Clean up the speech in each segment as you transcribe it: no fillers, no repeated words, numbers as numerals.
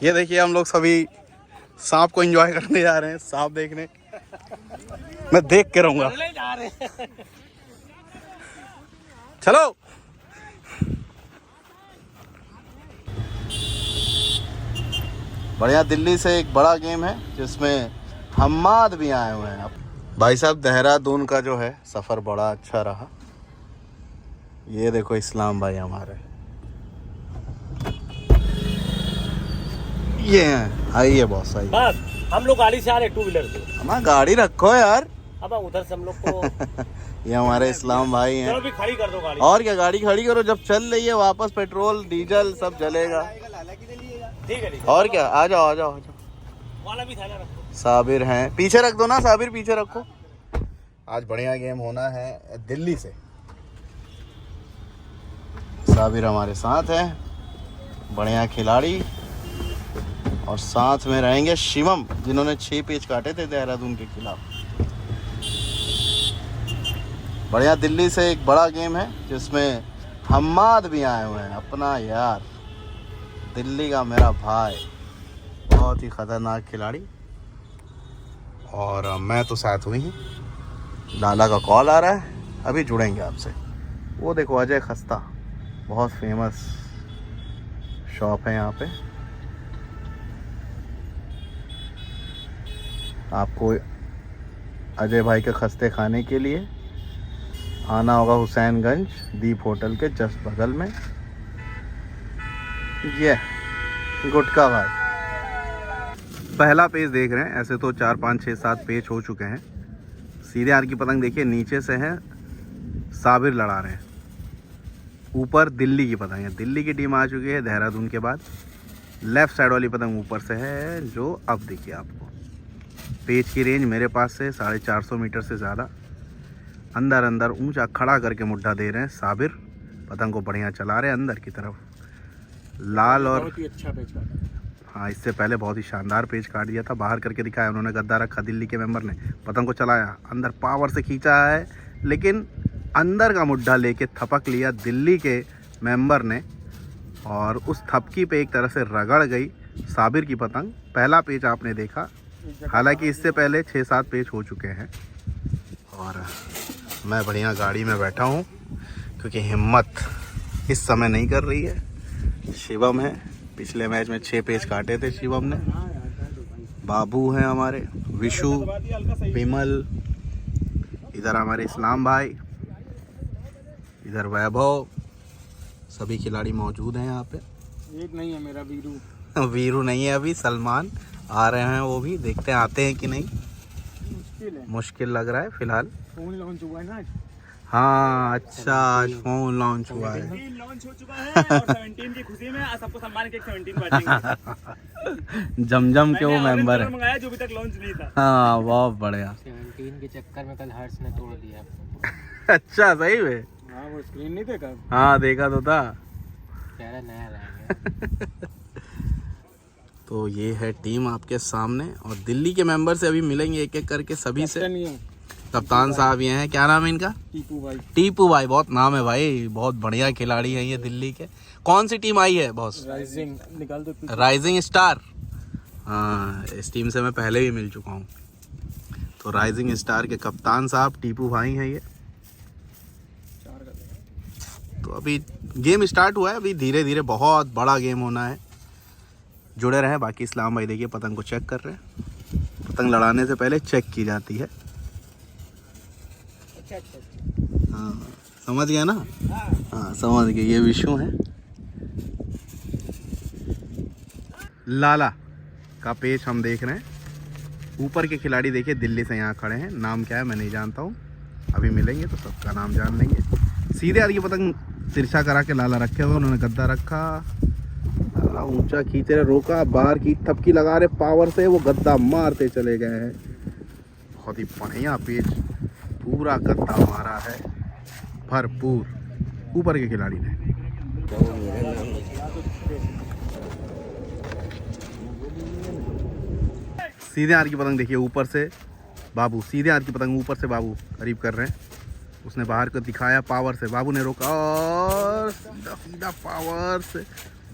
ये देखिए हम लोग सभी सांप को एंजॉय करने जा रहे हैं, सांप देखने। मैं देख के रहूंगा। चलो बढ़िया। दिल्ली से एक बड़ा गेम है जिसमें हम्माद भी आए हुए हैं। भाई साहब देहरादून का जो है सफ़र बड़ा अच्छा रहा। ये देखो इस्लाम भाई हमारे ये हैं। आइए बॉस आइए। बस हम लोग गाड़ी से आ रहे, टू व्हीलर से। हमारा गाड़ी रखो यार। अब उधर से हम लोग को ये हमारे इस्लाम भाई हैं। चलो भी खड़ी कर दो गाड़ी। और क्या, गाड़ी खड़ी करो, जब चल रही है वापस पेट्रोल डीजल सब जलेगा। ठीक है और क्या, आ जाओ आ जाओ आ जाओ। वाला भी थैला रखो। साबिर हैं, पीछे रख दो ना, साबिर पीछे रखो। आज बढ़िया गेम होना है दिल्ली से। साबिर हमारे साथ है, बढ़िया खिलाड़ी। और साथ में रहेंगे शिवम, जिन्होंने 6 पेच काटे थे देहरादून के खिलाफ। बढ़िया। दिल्ली से एक बड़ा गेम है जिसमें हम्माद भी आए हुए हैं, अपना यार दिल्ली का मेरा भाई, बहुत ही खतरनाक खिलाड़ी। और मैं तो साथ हुई ही। लाला का कॉल आ रहा है, अभी जुड़ेंगे आपसे। वो देखो अजय खस्ता, बहुत फेमस शॉप है यहाँ पे। आपको अजय भाई के खस्ते खाने के लिए आना होगा हुसैनगंज दीप होटल के जस्ट बगल में। ये गुटका भाई। पहला पेज देख रहे हैं, ऐसे तो 4 5 6 7 पेज हो चुके हैं। सीधे आर की पतंग देखिए, नीचे से है साबिर लड़ा रहे हैं, ऊपर दिल्ली की पतंग है। दिल्ली की टीम आ चुकी है देहरादून के बाद। लेफ्ट साइड वाली पतंग ऊपर से है, जो अब देखिए आपको। पेज की रेंज मेरे पास से 450 मीटर से ज़्यादा। अंदर अंदर ऊंचा खड़ा करके मुड्ढा दे रहे हैं साबिर। पतंग को बढ़िया चला रहे हैं अंदर की तरफ। लाल और बहुत ही अच्छा पेच काटा। हाँ, इससे पहले बहुत ही शानदार पेज काट दिया था, बाहर करके दिखाया उन्होंने। गद्दा रखा, दिल्ली के मेंबर ने पतंग को चलाया, अंदर पावर से खींचा है, लेकिन अंदर का मुड्ढा लेके थपक लिया दिल्ली के मेंबर ने। और उस थपकी पे एक तरह से रगड़ गई साबिर की पतंग। पहला पेज आपने देखा, हालांकि इससे पहले 6 7 पेज हो चुके हैं। और मैं बढ़िया गाड़ी में बैठा हूँ क्योंकि हिम्मत इस समय नहीं कर रही है। शिवम है, पिछले मैच में 6 पेज काटे थे शिवम ने। बाबू हैं हमारे, विशु, विमल, इधर हमारे इस्लाम भाई, इधर वैभव, सभी खिलाड़ी मौजूद हैं यहाँ पे। एक नहीं है मेरा वीरू। वीरू नहीं है अभी, सलमान आ रहे हैं, वो भी देखते हैं आते हैं कि नहीं। मुश्किल लग रहा है फिलहाल। फोन लॉन्च हुआ है ना आज। हाँ अच्छा, आज फोन लॉन्च हुआ है। लॉन्च हो चुका है और 17 की खुशी में सबको सम्मान के 17 बांटेंगे। जमजम के वो मेंबर है, मंगाया जो अभी तक लॉन्च नहीं था। हाँ बहुत बढ़िया। 17 के चक्कर में कल हर्ष ने तोड़ दिया। अच्छा सही में? हाँ वो स्क्रीन नहीं देखा। हाँ देखा तो था। कह रहा नया लाएंगे। तो ये है टीम आपके सामने, और दिल्ली के मेंबर से अभी मिलेंगे एक एक करके सभी से। कप्तान साहब ये हैं, क्या नाम है इनका? टीपू भाई। टीपू भाई, बहुत नाम है भाई, बहुत बढ़िया खिलाड़ी हैं ये दिल्ली के। कौन सी टीम आई है बॉस? राइजिंग निकाल दो। Rising star. हाँ, इस टीम से मैं पहले भी मिल चुका हूँ। तो राइजिंग स्टार के कप्तान साहब टीपू भाई हैं ये। तो अभी गेम स्टार्ट हुआ है, अभी धीरे धीरे बहुत बड़ा गेम होना है। जुड़े रहे। बाकी इस्लाम भाई देखिए पतंग को चेक कर रहे हैं। पतंग लड़ाने से पहले चेक की जाती है। हाँ समझ गया ना? हाँ समझ गए। ये विशु है। लाला का पेच हम देख रहे हैं। ऊपर के खिलाड़ी देखिए दिल्ली से यहाँ खड़े हैं। नाम क्या है मैं नहीं जानता हूँ, अभी मिलेंगे तो सबका नाम जान लेंगे। सीधे आ रही पतंग तिरछा करा के लाला रखे हुए, उन्होंने गद्दा रखा, ऊंचा खींचे रहे, रोका, बाहर की थपकी लगा रहे पावर से, वो गद्दा मारते चले गए हैं। बहुत ही बढ़िया पेच, पूरा गद्दा मारा है भरपूर ऊपर के खिलाड़ी ने। सीधे आर की पतंग देखिए ऊपर से बाबू, सीधे आर की पतंग ऊपर से बाबू करीब कर रहे हैं। उसने बाहर को दिखाया पावर से, बाबू ने रोका और सीधा सीधा पावर से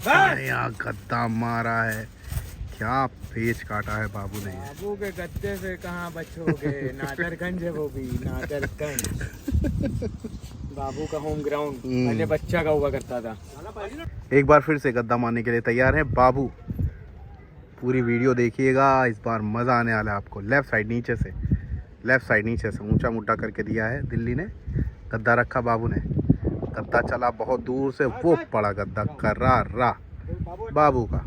यहाँ गद्दा मारा है। क्या पेच काटा है बाबू ने। बाबू के गद्दे से कहाँ बचोगे, नादरगंज है वो भी, नादरगंज। बाबू का होम ग्राउंड पहले बच्चा का हुआ करता था। एक बार फिर से गद्दा मारने के लिए तैयार है बाबू। पूरी वीडियो देखिएगा, इस बार मज़ा आने वाला है आपको। लेफ्ट साइड नीचे से, लेफ्ट साइड नीचे से ऊंचा मुड्ढा करके दिया है दिल्ली ने। गद्दा रखा बाबू ने, गद्दा चला बहुत दूर से, वो पड़ा गद्दा करारा बाबू का।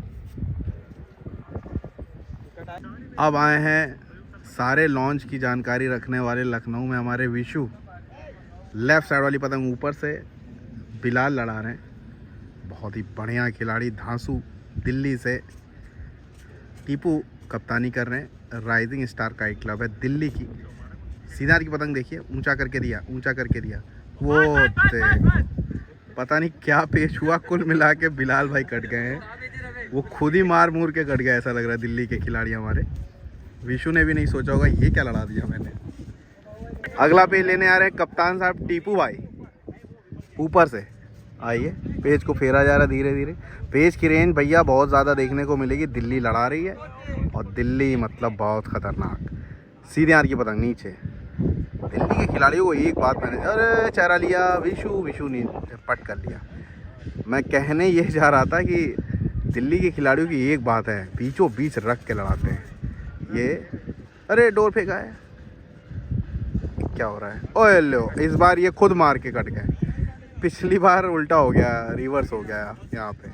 अब आए हैं सारे लॉन्च की जानकारी रखने वाले लखनऊ में हमारे विशु। लेफ्ट साइड वाली पतंग ऊपर से बिलाल लड़ा रहे हैं, बहुत ही बढ़िया खिलाड़ी धांसू दिल्ली से। टीपू कप्तानी कर रहे हैं, राइजिंग स्टार काइट क्लब है दिल्ली की। सीनार की पतंग देखिए, ऊंचा करके दिया, ऊंचा करके दिया, वो पता नहीं क्या पेश हुआ, कुल मिला के बिलाल भाई कट गए हैं। वो खुद ही मार मूर के कट गया, ऐसा लग रहा है दिल्ली के खिलाड़ी हमारे। विशु ने भी नहीं सोचा होगा ये क्या लड़ा दिया मैंने। अगला पेज लेने आ रहे हैं कप्तान साहब टीपू भाई। ऊपर से आइए, पेज को फेरा जा रहा है धीरे धीरे। पेज की रेंज भैया बहुत ज़्यादा देखने को मिलेगी, दिल्ली लड़ा रही है और दिल्ली मतलब बहुत ख़तरनाक। सीधे आर की पतंग नीचे। दिल्ली के खिलाड़ियों को एक बात मैंने, अरे चेहरा लिया विशु ने पट कर लिया। मैं कहने ये जा रहा था कि दिल्ली के खिलाड़ियों की एक बात है, बीचों बीच रख के लड़ाते हैं ये। अरे डोर फेंका है, क्या हो रहा है? ओए लो, इस बार ये खुद मार के कट गए। पिछली बार उल्टा हो गया, रिवर्स हो गया। यहाँ पे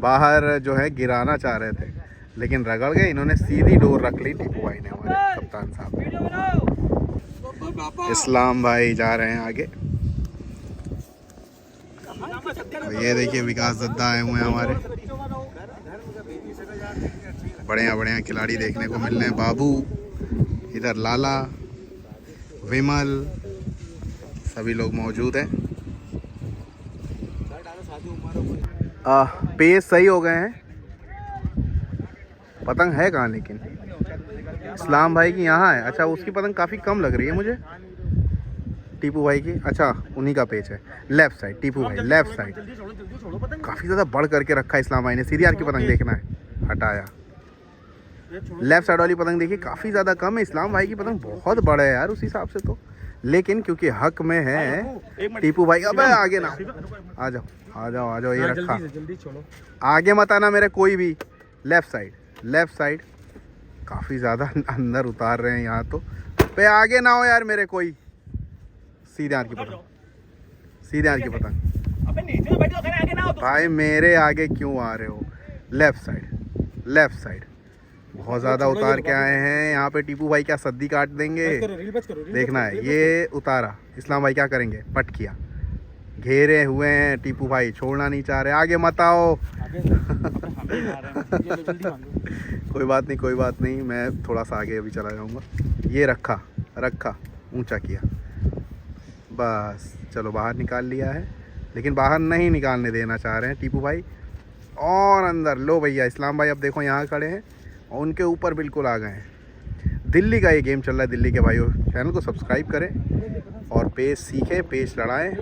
बाहर जो है गिराना चाह रहे थे लेकिन रगड़ गए, इन्होंने सीधी डोर रख ली टीपू भाई ने, हमारे कप्तान साहब। इस्लाम भाई जा रहे हैं आगे। तो ये देखिए विकास दत्ता आए हुए हैं हमारे। बढ़िया बढ़िया खिलाड़ी देखने को मिल रहे हैं। बाबू इधर, लाला, विमल, सभी लोग मौजूद हैं। पेज सही हो गए हैं। पतंग है कहाँ लेकिन? इस्लाम भाई की यहाँ है। अच्छा, उसकी पतंग काफ़ी कम लग रही है मुझे। टीपू भाई की, अच्छा उन्हीं का पेज है। लेफ्ट साइड टीपू भाई, लेफ्ट साइड काफ़ी ज़्यादा बढ़ करके रखा है इस्लाम भाई ने। सीधी आर की पतंग देखना है, हटाया। लेफ्ट साइड वाली पतंग देखिए काफ़ी ज़्यादा कम है। इस्लाम भाई की पतंग बहुत बड़ा है यार उस हिसाब से तो, लेकिन क्योंकि हक में है टीपू भाई। अब आगे ना आ जाओ, आ जाओ, आ जाओ। ये रखा, जल्दी छोड़ो, आगे मत आना मेरे कोई भी। लेफ्ट साइड, लेफ्ट साइड काफ़ी ज़्यादा अंदर उतार रहे हैं यहाँ तो। पे आगे ना हो यार मेरे कोई। सीधे आर की पतंग, सीधे आर की पतंग। अबे नीचे बैठ जाओ, आगे ना हो तो। भाई मेरे आगे क्यों आ रहे हो? लेफ्ट साइड, लेफ्ट साइड बहुत ज़्यादा उतार के आए हैं यहाँ पे। टीपू भाई क्या सद्दी काट देंगे, देखना है। ये उतारा, इस्लाम भाई क्या करेंगे? पट किया, घेरे हुए हैं टीपू भाई, छोड़ना नहीं चाह रहे। आगे मत आओ। कोई बात नहीं, कोई बात नहीं, मैं थोड़ा सा आगे अभी चला जाऊंगा। ये रखा, रखा, ऊंचा किया, बस चलो बाहर निकाल लिया है। लेकिन बाहर नहीं निकालने देना चाह रहे हैं टीपू भाई, और अंदर लो भैया। इस्लाम भाई अब देखो यहाँ खड़े हैं और उनके ऊपर बिल्कुल आ गए हैं। दिल्ली का ये गेम चल रहा है। दिल्ली के भाइयों चैनल को सब्सक्राइब करें और पेज सीखें, पेज लड़ाएं।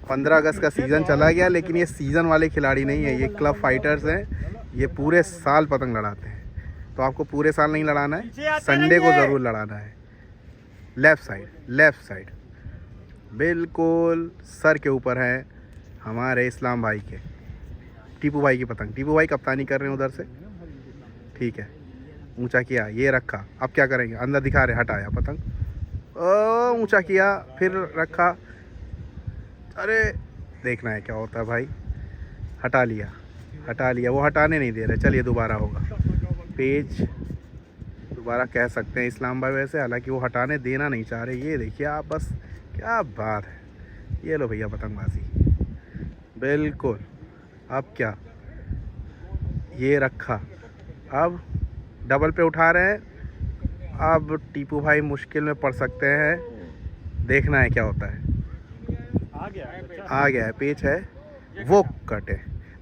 15 अगस्त का सीज़न चला गया, लेकिन ये सीज़न वाले खिलाड़ी नहीं है, ये क्लब फाइटर्स हैं। ये पूरे साल पतंग लड़ाते हैं, तो आपको पूरे साल नहीं लड़ाना है, संडे को ज़रूर लड़ाना है। लेफ़्ट साइड, लेफ़्ट साइड बिल्कुल सर के ऊपर है हमारे इस्लाम भाई के। टीपू भाई की पतंग, टीपू भाई कप्तानी कर रहे हैं उधर से, ठीक है। ऊंचा किया, ये रखा। अब क्या करेंगे? अंदर दिखा रहे, हटाया पतंग, ऊंचा किया, फिर रखा। अरे देखना है क्या होता है भाई। हटा लिया, हटा लिया, वो हटाने नहीं दे रहे। चलिए दोबारा होगा पेज, दोबारा कह सकते हैं इस्लाम भाई वैसे, हालांकि वो हटाने देना नहीं चाह रहे। ये देखिए आप, बस क्या बात है। ये लो भैया पतंगबाजी, बिल्कुल। अब क्या? ये रखा, अब डबल पे उठा रहे हैं। अब टीपू भाई मुश्किल में पड़ सकते हैं, देखना है क्या होता है। आ गया है, पेच है, वो कटे।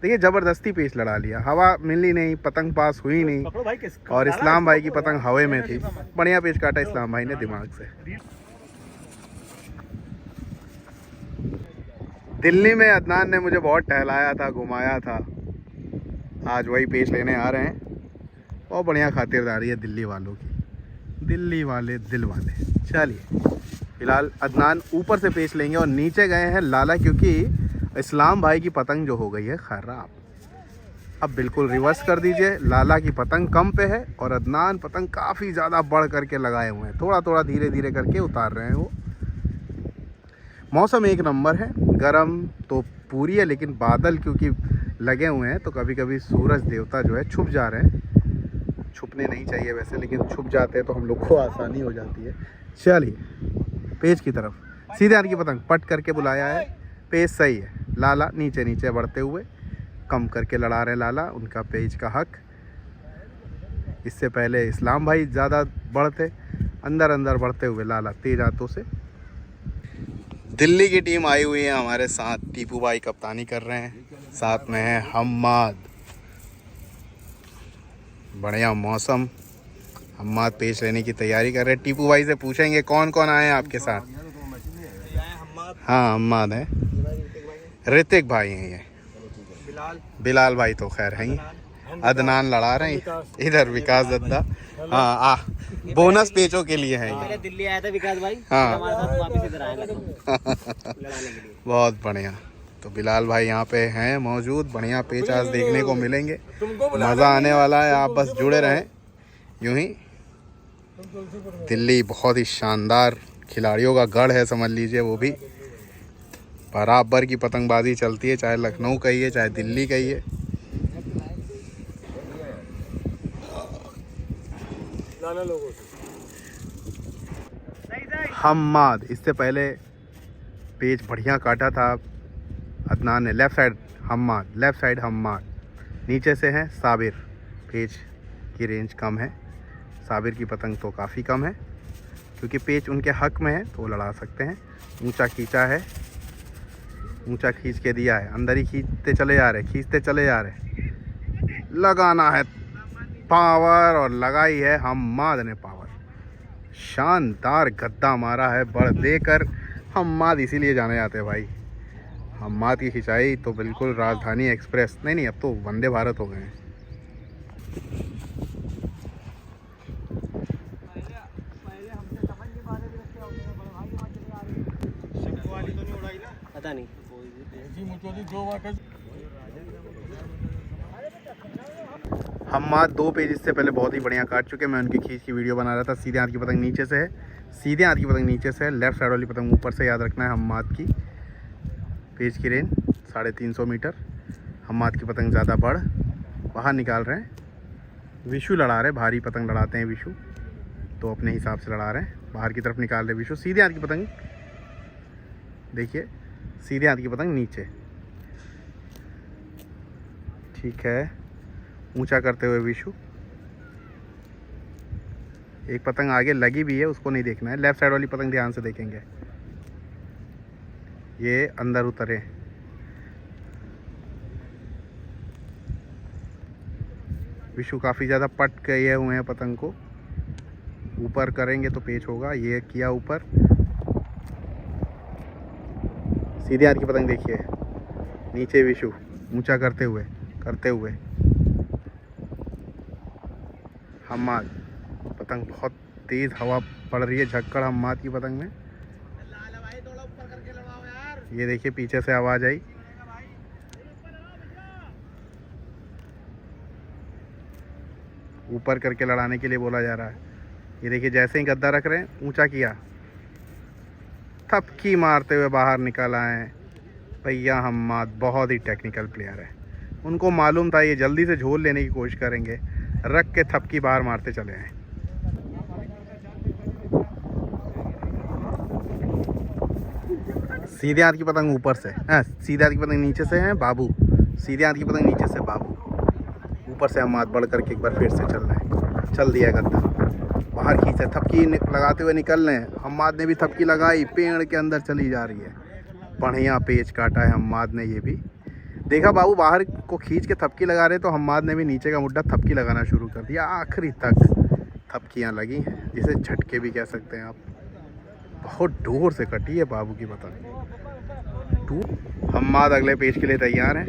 देखिए ज़बरदस्ती पेच लड़ा लिया, हवा मिली नहीं, पतंग पास हुई नहीं, और इस्लाम भाई की पतंग हवा में थी। बढ़िया पेच काटा इस्लाम भाई ने दिमाग से। दिल्ली में अदनान ने मुझे बहुत टहलाया था, घुमाया था। आज वही पेच लेने आ रहे हैं। बहुत बढ़िया खातिरदारी है दिल्ली वालों की, दिल्ली वाले दिल वाले। चलिए फिलहाल अदनान ऊपर से पेच लेंगे और नीचे गए हैं लाला, क्योंकि इस्लाम भाई की पतंग जो हो गई है ख़राब। अब बिल्कुल रिवर्स कर दीजिए, लाला की पतंग कम पे है और अदनान पतंग काफ़ी ज़्यादा बढ़ करके लगाए हुए हैं, थोड़ा थोड़ा धीरे धीरे करके उतार रहे हैं वो। मौसम एक नंबर है, गरम तो पूरी है, लेकिन बादल क्योंकि लगे हुए हैं तो कभी कभी सूरज देवता जो है छुप जा रहे हैं। छुपने नहीं चाहिए वैसे, लेकिन छुप जाते हैं तो हम लोग को आसानी हो जाती है। चलिए पेज की तरफ, सीधे हाथ की पतंग पट करके बुलाया है, पेज सही है। लाला नीचे नीचे बढ़ते हुए कम करके लड़ा रहे लाला, उनका पेज का हक। इससे पहले इस्लाम भाई ज़्यादा बढ़ते, अंदर अंदर बढ़ते हुए लाला तेज हाथों से। दिल्ली की टीम आई हुई है हमारे साथ, टीपू भाई कप्तानी कर रहे हैं, साथ में है हम्माद। बढ़िया मौसम, हम्माद पेच लेने की तैयारी कर रहे हैं। टीपू भाई से पूछेंगे कौन कौन आए हैं आपके साथ। हाँ हम्माद है, ऋतिक भाई हैं ये, बिलाल भाई तो खैर हैं ही, अदनान लड़ा रहे हैं, इधर विकास दद्दा। हाँ बोनस पेचों के लिए है ये। दिल्ली आया था विकास भाई, हाँ हमारे साथ वापस इधर आए लड़ाने के लिए। बहुत बढ़िया। तो बिलाल भाई यहाँ पे हैं मौजूद, बढ़िया पेच आज देखने को मिलेंगे, मज़ा आने वाला है, आप बस जुड़े रहें यूं ही। दिल्ली बहुत ही शानदार खिलाड़ियों का गढ़ है समझ लीजिए, वो भी बराबर की पतंगबाजी चलती है, चाहे लखनऊ कहिए चाहे दिल्ली कहिए। हम्माद इससे पहले पेज बढ़िया काटा था अदनान ने, left side Hammad, left side Hammad, नीचे से है साबिर। पेज की रेंज कम है, साबिर की पतंग तो काफ़ी कम है, क्योंकि पेच उनके हक में है तो वो लड़ा सकते हैं। ऊंचा खींचा है, ऊंचा खींच के दिया है, अंदर ही खींचते चले जा रहे, खींचते चले जा रहे, लगाना है पावर और लगाई है हम्माद ने पावर। शानदार गद्दा मारा है बढ़ देकर, हम्माद इसीलिए जाने जाते हैं भाई। हम्माद की खिंचाई तो बिल्कुल राजधानी एक्सप्रेस, नहीं अब तो वंदे भारत हो गए हैं। पता नहीं हम्माद दो पेज इससे पहले बहुत ही बढ़िया काट चुके, मैं उनकी खींच की वीडियो बना रहा था। सीधे हाथ की पतंग नीचे से है, सीधे हाथ की पतंग नीचे से है, लेफ्ट साइड वाली पतंग ऊपर से, याद रखना है। हम्माद की पेज की रेंज 350 मीटर, हम्माद की पतंग ज़्यादा बढ़ बाहर निकाल रहे हैं। विशु लड़ा रहे, भारी पतंग लड़ाते हैं विशु, तो अपने हिसाब से लड़ा रहे हैं, बाहर की तरफ निकाल रहे विशु। सीधे हाथ की पतंग देखिए, सीधे हाथ की पतंग नीचे, ठीक है, ऊंचा करते हुए विशु। एक पतंग आगे लगी भी है, उसको नहीं देखना है, लेफ्ट साइड वाली पतंग ध्यान से देखेंगे, ये अंदर उतरे। विशु काफ़ी ज़्यादा पट गए हुए हैं पतंग को, ऊपर करेंगे तो पेच होगा, ये किया ऊपर। सीधे हाथ की पतंग देखिए, नीचे विशु ऊंचा करते हुए हम्माद। पतंग बहुत तेज़ हवा पड़ रही है, झक्कड़ हम्माद की पतंग में। ये देखिए पीछे से आवाज़ आई, ऊपर करके लड़ाने के लिए बोला जा रहा है। ये देखिए जैसे ही गद्दा रख रहे हैं, ऊंचा किया, थपकी मारते हुए बाहर निकल आए भैया। हम्माद बहुत ही टेक्निकल प्लेयर है, उनको मालूम था ये जल्दी से झोल लेने की कोशिश करेंगे, रख के थपकी बाहर मारते चले आए। सीधे हाथ की पतंग ऊपर से, सीधे हाथ की पतंग नीचे से है बाबू, सीधे हाथ की पतंग नीचे से बाबू, ऊपर से हम्माद बढ़ करके एक बार फिर से चल रहे हैं, चल दिया गद्दा, बाहर खींचे, थपकी लगाते हुए निकल रहे हैं। हम्माद ने भी थपकी लगाई, पेड़ के अंदर चली जा रही है, बढ़िया पेच काटा है हम्माद ने। ये भी देखा बाबू बाहर को खींच के थपकी लगा रहे, तो हम्माद ने भी नीचे का मुड्ढा थपकी लगाना शुरू कर दिया, आखिरी तक थपकियाँ लगी हैं, जिसे झटके भी कह सकते हैं आप। बहुत दूर से कटी है बाबू की पतंग। हम्माद अगले पेज के लिए तैयार हैं,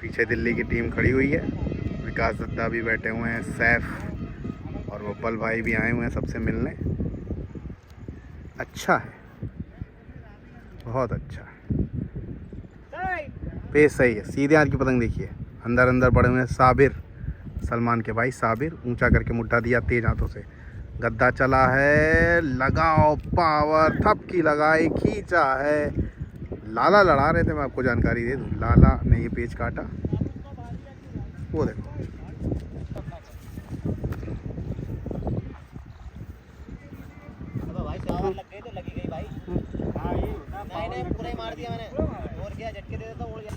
पीछे दिल्ली की टीम खड़ी हुई है, विकास दत्ता भी बैठे हुए हैं, सैफ और वो पल भाई भी आए हुए हैं सबसे मिलने। अच्छा है, बहुत अच्छा है, पेश सही है। सीधे हाथ की पतंग देखिए, अंदर अंदर पड़े हुए हैं साबिर, सलमान के भाई साबिर। ऊंचा करके मुड्ढा दिया तेज हाथों से, गद्दा चला है, लगाओ पावर, थपकी लगाई, खींचा है। लाला लड़ा रहे थे, मैं आपको जानकारी दे दूं, लाला ने ये पेच काटा, वो देखो। भाई पावर लग गई तो लगी गई भाई। नहीं पूरा ही मार दिया मैंने, और क्या झटके दे देता, उड़ गया।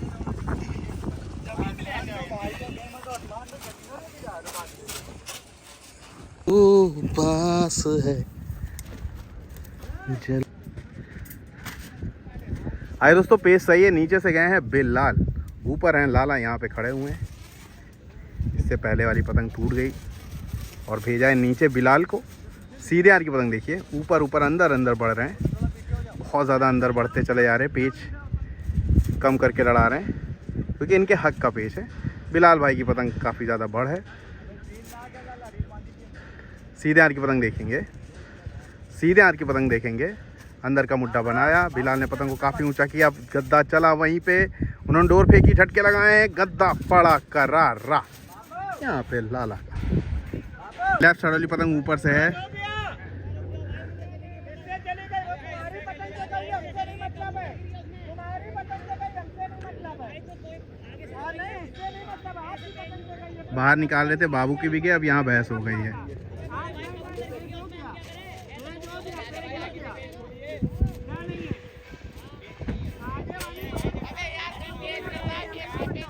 पास है जल। आए दोस्तों, पेश सही है। नीचे से गए हैं बिलाल, ऊपर हैं लाला, यहाँ पे खड़े हुए हैं। इससे पहले वाली पतंग टूट गई और भेजा है नीचे बिलाल को। सीधे हाथ की पतंग देखिए, ऊपर ऊपर अंदर अंदर बढ़ रहे हैं, बहुत ज़्यादा अंदर बढ़ते चले जा रहे हैं। पेच कम करके लड़ा रहे हैं क्योंकि इनके हक का पेच है। बिलाल भाई की पतंग काफ़ी ज़्यादा बढ़ है। सीधे हाथ की पतंग देखेंगे, सीधे हाथ की पतंग देखेंगे। अंदर का मुड्ढा बनाया, बिलाल ने पतंग को काफ़ी ऊंचा किया, गद्दा चला वहीं पे, उन्होंने डोर फेंकी, झटके लगाए, गद्दा पड़ा करारा यहाँ पे लाला का। लेफ्ट साइड वाली पतंग ऊपर से है, बाहर निकाल रहे थे, बाबू की भी गए, अब यहाँ बहस हो गई है।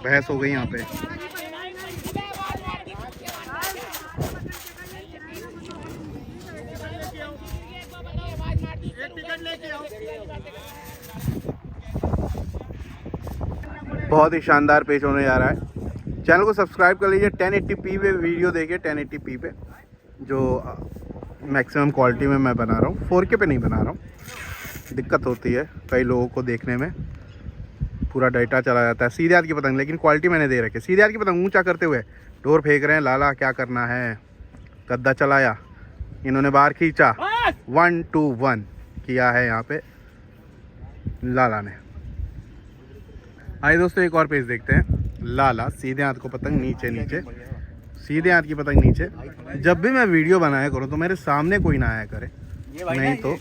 बहस हो गई यहाँ पे। बहुत ही शानदार पेच होने जा रहा है। चैनल को सब्सक्राइब कर लीजिए। 1080p पे वीडियो देखिए, 1080p पे जो मैक्सिमम क्वालिटी में मैं बना रहा हूँ, 4K पे नहीं बना रहा हूँ। दिक्कत होती है कई लोगों को देखने में, पूरा डाटा चला जाता है। सीधे हाथ की पतंग, लेकिन क्वालिटी मैंने दे रखी है। सीधे हाथ की पतंग ऊंचा करते हुए डोर फेंक रहे हैं लाला, क्या करना है। गद्दा चलाया, इन्होंने बाहर खींचा, 1-2-1 किया है यहाँ पे लाला ने। आइए दोस्तों, एक और पेज देखते हैं। लाला सीधे हाथ को पतंग नीचे नीचे, सीधे हाथ की पतंग नीचे। जब भी मैं वीडियो बनाया करूँ तो मेरे सामने कोई ना आया करे, नहीं तो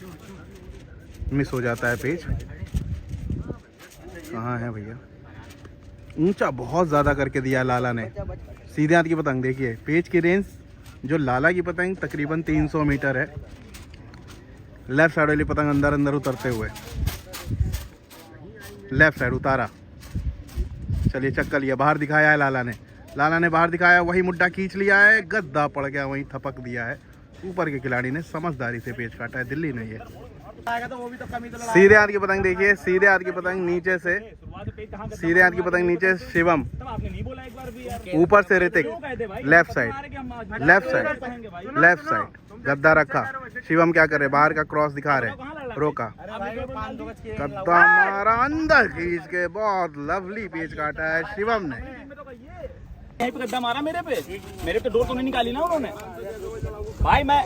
मिस हो जाता है पेज। कहाँ है भैया, ऊंचा बहुत ज़्यादा करके दिया लाला ने। सीधे हाथ की पतंग देखिए, पेज की रेंज जो लाला की पतंग तकरीबन 300 मीटर है। लेफ्ट साइड वाली पतंग अंदर अंदर उतरते हुए, लेफ्ट साइड उतारा, चलिए चक्कर लिया, बाहर दिखाया है लाला ने। लाला ने बाहर दिखाया, वही मुड्ढा खींच लिया है, गद्दा पड़ गया, वहीं थपक दिया है। ऊपर के खिलाड़ी ने समझदारी से पेच काटा है, दिल्ली नहीं है। सीधे हाथ की पतंग देखिए, सीधे हाथ की पतंग नीचे से, सीधे हाथ की पतंग नीचे शिवम, ऊपर से Hrithik, left side, left side, left side, गद्दा रखा। शिवम क्या कर रहे, बाहर का क्रॉस दिखा रहे, रोका, गद्दा मारा अंदर खींच के, बहुत लवली पेच काटा है शिवम ने। यहीं पे गद्दा मारा मेरे पे डोर तो नहीं निकाली ना उन्होंने भाई। मैं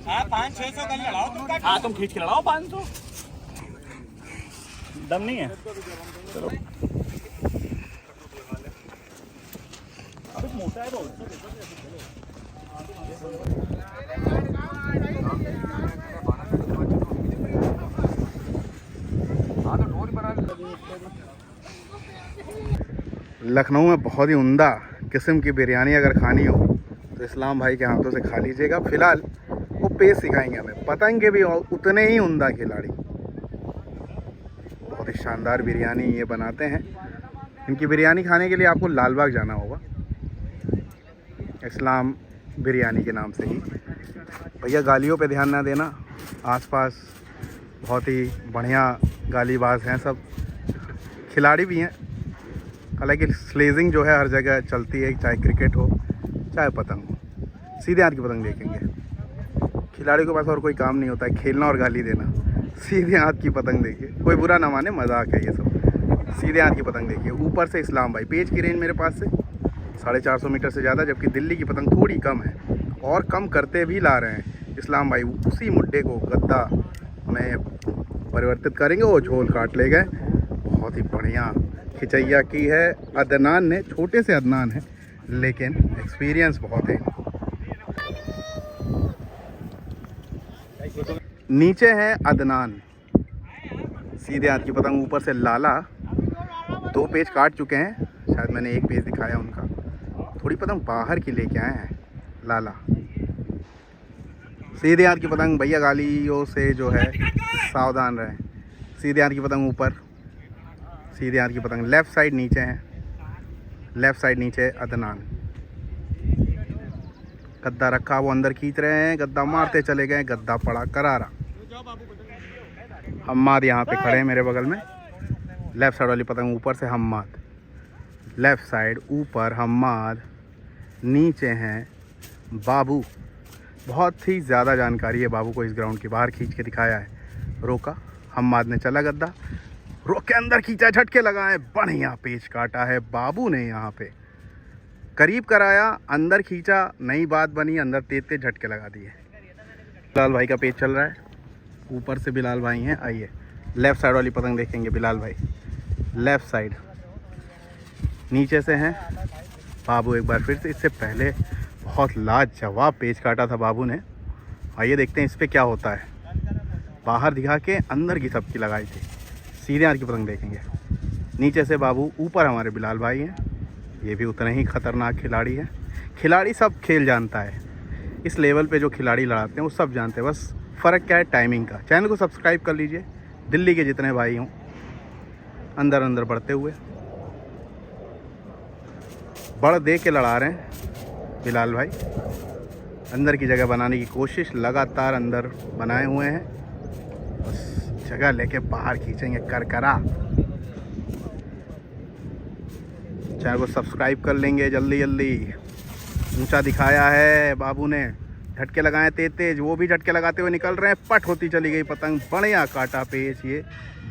500-600 कर लड़ाओ तुम, हाँ तुम खींच के लड़ाओ 500, दम नहीं है। चलो मोटा है बहुत। लखनऊ में बहुत ही उम्दा किस्म की बिरयानी अगर खानी हो तो इस्लाम भाई के हाथों से खा लीजिएगा। फिलहाल वो पेश सिखाएंगे हमें, पतंग के भी उतने ही उम्दा खिलाड़ी। बहुत ही शानदार बिरयानी ये बनाते हैं। इनकी बिरयानी खाने के लिए आपको लालबाग जाना होगा, इस्लाम बिरयानी के नाम से ही। भैया गालियों पे ध्यान ना देना, आसपास बहुत ही बढ़िया गालीबाज हैं, सब खिलाड़ी भी हैं। हालांकि स्लेजिंग जो है हर जगह चलती है, चाहे क्रिकेट हो चाहे पतंग हो। सीधे हाथ की पतंग देखेंगे, खिलाड़ी के पास और कोई काम नहीं होता है, खेलना और गाली देना। सीधे हाथ की पतंग देखिए, कोई बुरा ना माने, मजाक है ये सब। सीधे हाथ की पतंग देखिए, ऊपर से इस्लाम भाई, पेज की रेंज मेरे पास से 450 मीटर से ज़्यादा, जबकि दिल्ली की पतंग थोड़ी कम है और कम करते भी ला रहे हैं इस्लाम भाई। उसी मुड्डे को गद्दा में परिवर्तित करेंगे, वो झोल काट ले गए। बहुत ही बढ़िया खिंचैया की है अदनान ने, छोटे से अदनान है लेकिन एक्सपीरियंस बहुत है। नीचे है अदनान, सीधे हाथ की पतंग, ऊपर से लाला। 2 पेज काट चुके हैं, शायद मैंने 1 पेज दिखाया उनका। थोड़ी पतंग बाहर की लेके आए हैं लाला। सीधे हाथ की पतंग भैया गालियों से जो है सावधान रहे। सीधे हाथ की पतंग ऊपर, सीधे हाथ की पतंग लेफ़्ट साइड नीचे है, लेफ़्ट साइड नीचे अदनान। गद्दा रखा, वो अंदर खींच रहे हैं, गद्दा मारते चले गए, गद्दा पड़ा करारा। हम्माद यहाँ पे खड़े हैं मेरे बगल में। लेफ़्ट साइड वाली पतंग ऊपर से हम्माद, लेफ़्ट साइड ऊपर हम्माद, नीचे हैं बाबू। बहुत ही ज़्यादा जानकारी है बाबू को इस ग्राउंड की, बाहर खींच के दिखाया है। रोका, हम्माद ने चला गद्दा, रोक के अंदर खींचा, झटके लगाए, बढ़िया पेच काटा है बाबू ने। यहाँ पे करीब कराया, अंदर खींचा, नई बात बनी, अंदर तेज झटके लगा दिए। बिलाल भाई का पेच चल रहा है, ऊपर से बिलाल भाई हैं। आइए लेफ़्ट साइड वाली पतंग देखेंगे बिलाल भाई, लेफ़्ट साइड। नीचे से हैं बाबू एक बार फिर से। इससे पहले बहुत लाजवाब पेच काटा था बाबू ने। आइए देखते हैं इस पर क्या होता है। बाहर दिखा के अंदर की सबकी लगाई थी। सीधे हाथ की पतंग देखेंगे, नीचे से बाबू, ऊपर हमारे बिलाल भाई हैं। ये भी उतना ही ख़तरनाक खिलाड़ी है। खिलाड़ी सब खेल जानता है, इस लेवल पे जो खिलाड़ी लड़ाते हैं वो सब जानते हैं, बस फ़र्क क्या है टाइमिंग का। चैनल को सब्सक्राइब कर लीजिए। दिल्ली के जितने भाई हों, अंदर अंदर बढ़ते हुए बढ़ दे के लड़ा रहे हैं बिलाल भाई। अंदर की जगह बनाने की कोशिश लगातार अंदर बनाए हुए हैं, बस जगह लेके बाहर खींचेंगे करकरा। चैनल को सब्सक्राइब कर लेंगे जल्दी जल्दी। ऊंचा दिखाया है बाबू ने, झटके लगाए तेज, वो भी झटके लगाते हुए निकल रहे हैं। पट होती चली गई पतंग, बढ़िया काटा पेच। ये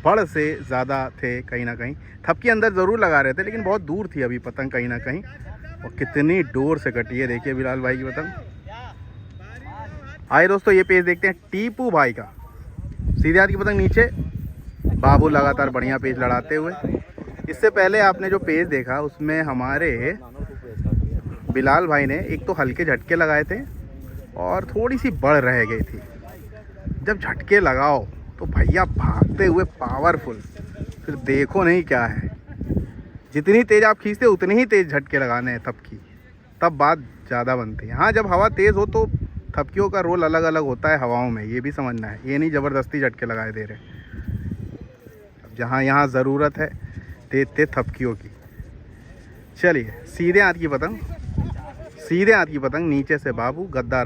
बड़ से ज़्यादा थे कहीं ना कहीं। थपकी अंदर ज़रूर लगा रहे थे लेकिन बहुत दूर थी अभी पतंग कहीं ना कहीं, और कितनी डोर से कटी है देखिए बिलाल भाई की पतंग। आइए दोस्तों ये पेच देखते हैं टीपू भाई का। सीधे हाथ की पतंग नीचे, बाबू लगातार बढ़िया पेच लड़ाते हुए। इससे पहले आपने जो पेच देखा उसमें हमारे बिलाल भाई ने एक तो हल्के झटके लगाए थे और थोड़ी सी बढ़ रह गई थी। जब झटके लगाओ तो भैया भागते हुए पावरफुल, फिर देखो नहीं क्या है। जितनी तेज़ आप खींचते उतनी ही तेज़ झटके लगाने हैं थपकी, तब बात ज़्यादा बनती है। हाँ, जब हवा तेज़ हो तो थपकियों का रोल अलग अलग होता है हवाओं में, ये भी समझना है। ये नहीं ज़बरदस्ती झटके लगाए दे रहे। अब जहाँ यहाँ ज़रूरत है तेज थपकियों की। चलिए सीधे हाथ की पतंग, सीधे हाथ की पतंग, नीचे से बाबू, गद्दा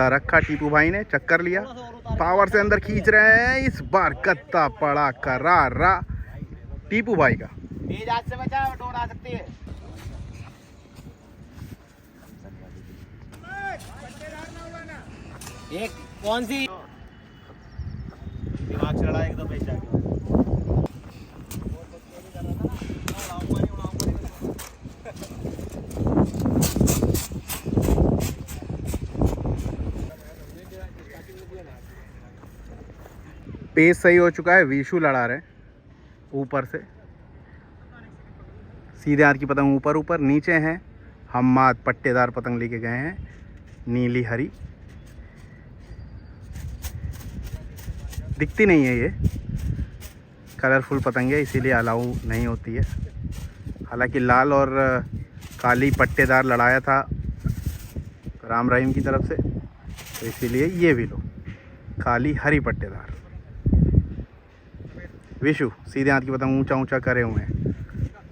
रखा टीपू भाई ने, चक्कर लिया, पावर से अंदर खींच रहे हैं। इस बार गद्दा पड़ा करारा टीपू भाई का। तेज हाथ से बचा, डोर आ सकती है। एक कौन सी दिमाग चढ़ा एकदम ऐसा। पेस सही हो चुका है, विशु लड़ा रहे ऊपर से। सीधे हाथ की पतंग ऊपर, नीचे हैं हम्माद, पट्टेदार पतंग लेके गए हैं, नीली हरी। दिखती नहीं है ये, कलरफुल पतंग है इसीलिए अलाउ नहीं होती है। हालांकि लाल और काली पट्टेदार लड़ाया था राम रहीम की तरफ से, तो इसीलिए ये भी लो, काली हरी पट्टेदार। विशु सीधे हाथ की पतंग ऊंचा करे हुए हैं,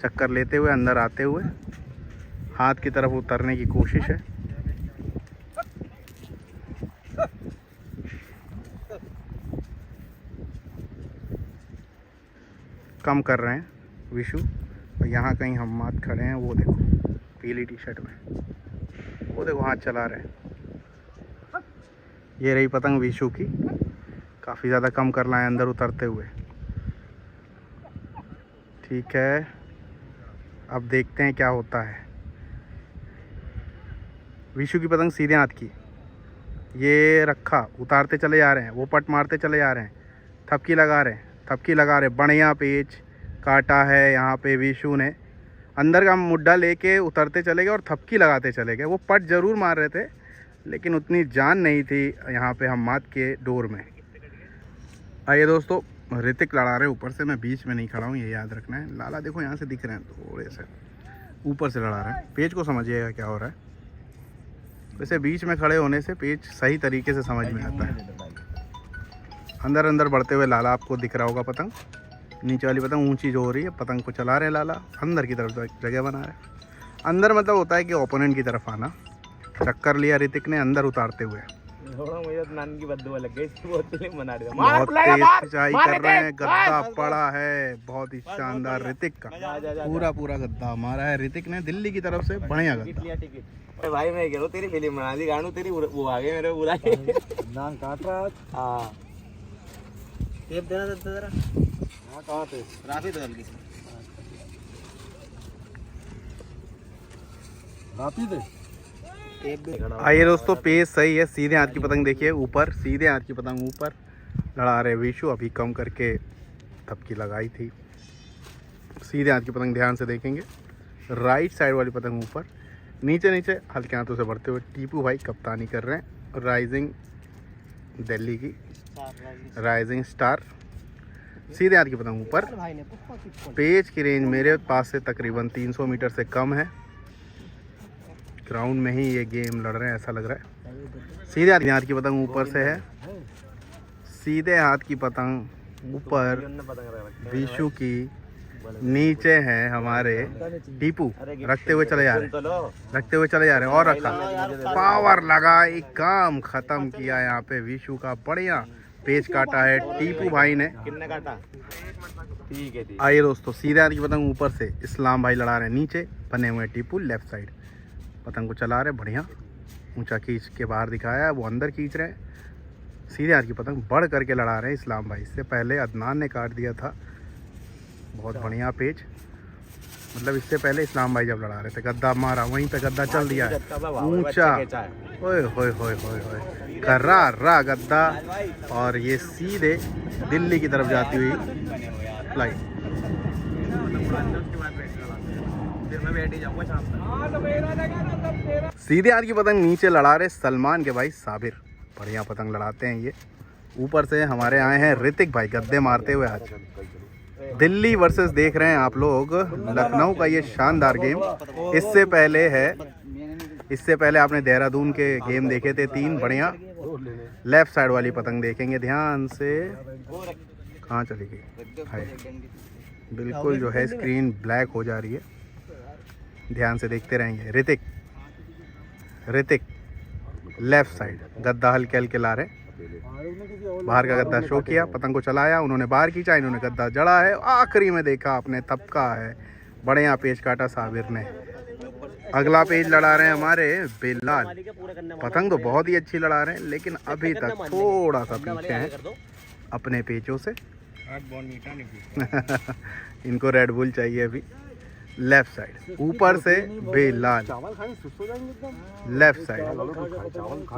चक्कर लेते हुए अंदर आते हुए हाथ की तरफ उतरने की कोशिश है। कम कर रहे हैं विशु, और यहाँ कहीं हम्माद खड़े हैं, वो देखो पीली टी शर्ट में, वो देखो हाथ चला रहे हैं। ये रही पतंग विशु की, काफ़ी ज़्यादा कम कर लाए अंदर उतरते हुए। ठीक है, अब देखते हैं क्या होता है। विशु की पतंग सीधे हाथ की, ये रखा, उतारते चले जा रहे हैं, वो पट मारते चले जा रहे हैं, थपकी लगा रहे हैं, थपकी लगा रहे, बढ़िया पेच काटा है यहाँ पे विशु ने। अंदर का मुड्ढा लेके उतरते चले गए और थपकी लगाते चले गए। वो पट ज़रूर मार रहे थे लेकिन उतनी जान नहीं थी यहाँ पे हम्माद के डोर में। आइए दोस्तों, ऋतिक लड़ा रहे ऊपर से, मैं बीच में नहीं खड़ा हूँ, ये याद रखना है। लाला देखो यहाँ से दिख रहे हैं, थोड़े से ऊपर से लड़ा रहे हैं। पेज को समझिएगा क्या हो रहा है। वैसे बीच में खड़े होने से पेज सही तरीके से समझ में आता है। अंदर अंदर बढ़ते हुए लाला आपको दिख रहा होगा। पतंग नीचे वाली पतंग ऊंची जो हो रही है, पतंग को चला रहे लाला, अंदर की तरफ जगह बना रहे। अंदर मतलब होता है कि ओपोनेंट की तरफ आना। चक्कर लिया ऋतिक ने अंदर उतारते हुए। बहुत तेज खिंचाई कर रहे हैं, गद्दा पड़ा है बहुत ही शानदार ऋतिक का। पूरा पूरा गद्दा मारा है ऋतिक ने दिल्ली की तरफ से, बढ़िया गद्दा। भाई मैं कह रहा हूँ तेरी फिल्म बना दी गानू, तेरी वो आ गए मेरे बुला के नाम काट रहा। हाँ टेप देना जरा। हाँ कहाँ पे राफी तो हल्की राफी दे। आइए दोस्तों, पेज सही है। सीधे हाथ की पतंग देखिए ऊपर, सीधे हाथ की पतंग ऊपर लड़ा रहे विशु। अभी कम करके थपकी लगाई थी। सीधे हाथ की पतंग ध्यान से देखेंगे, राइट साइड वाली पतंग ऊपर, नीचे नीचे हल्के हाथों से बढ़ते हुए टीपू भाई कप्तानी कर रहे हैं। राइजिंग दिल्ली की, राइजिंग स्टार। सीधे हाथ की पतंग ऊपर। पेज की रेंज मेरे पास से तकरीबन 300 मीटर से कम है। ग्राउंड में ही ये गेम लड़ रहे हैं ऐसा लग रहा है। सीधे हाथ की पतंग ऊपर से है। सीधे हाथ की पतंग ऊपर विशु की, नीचे है हमारे टीपू। रखते हुए चले जा रहे हैं, रखते हुए चले जा रहे हैं और रखा, पावर लगा, एक काम खत्म किया यहाँ पे विशु का। बढ़िया पेज काटा है टीपू भाई ने। कितने काटा? ठीक है। आइए दोस्तों, सीधे हाथ की पतंग ऊपर से इस्लाम भाई लड़ा रहे हैं, नीचे बने हुए टीपू लेफ्ट साइड पतंग को चला रहे। बढ़िया ऊंचा खींच के बाहर दिखाया है, वो अंदर खींच रहे हैं। सीधे हाथ की पतंग बढ़ करके लड़ा रहे हैं इस्लाम भाई। इससे पहले अदनान ने काट दिया था, बहुत बढ़िया पेज। मतलब इससे पहले इस्लाम भाई जब लड़ा रहे थे, गद्दा मारा, वहीं पे गद्दा चल दिया है ऊंचा। ओए होए होए होए होए, कर्रा गद्दा। और ये सीधे दिल्ली की तरफ जाती हुई फ्लाइट। सीधे हाथ की पतंग नीचे लड़ा रहे सलमान के भाई साबिर। बढ़िया पतंग लड़ाते हैं ये। ऊपर से हमारे आए हैं ऋतिक भाई गद्दे मारते हुए। आज दिल्ली वर्सेस देख रहे हैं आप लोग, लखनऊ का ये शानदार गेम। इससे पहले आपने देहरादून के गेम देखे थे 3 बढ़िया। लेफ्ट साइड वाली पतंग देखेंगे ध्यान से, कहाँ चली गई, बिल्कुल जो है स्क्रीन ब्लैक हो जा रही है, ध्यान से देखते रहेंगे। ऋतिक लेफ्ट साइड गद्दा हल्के हल्के ला रहे, बाहर का गद्दा शो किया, पतंग को चलाया, उन्होंने बाहर खींचा, इन्होंने गद्दा जड़ा है। आखिरी में देखा आपने थपका है, बढ़िया पेज काटा साबिर ने। अगला पेज लड़ा रहे हैं हमारे बिलाल। पतंग तो बहुत ही अच्छी लड़ा रहे हैं लेकिन अभी तक थोड़ा सा पीछे हैं अपने पेचों से। इनको रेड बुल चाहिए अभी। लेफ्ट साइड ऊपर से Bilal, left side,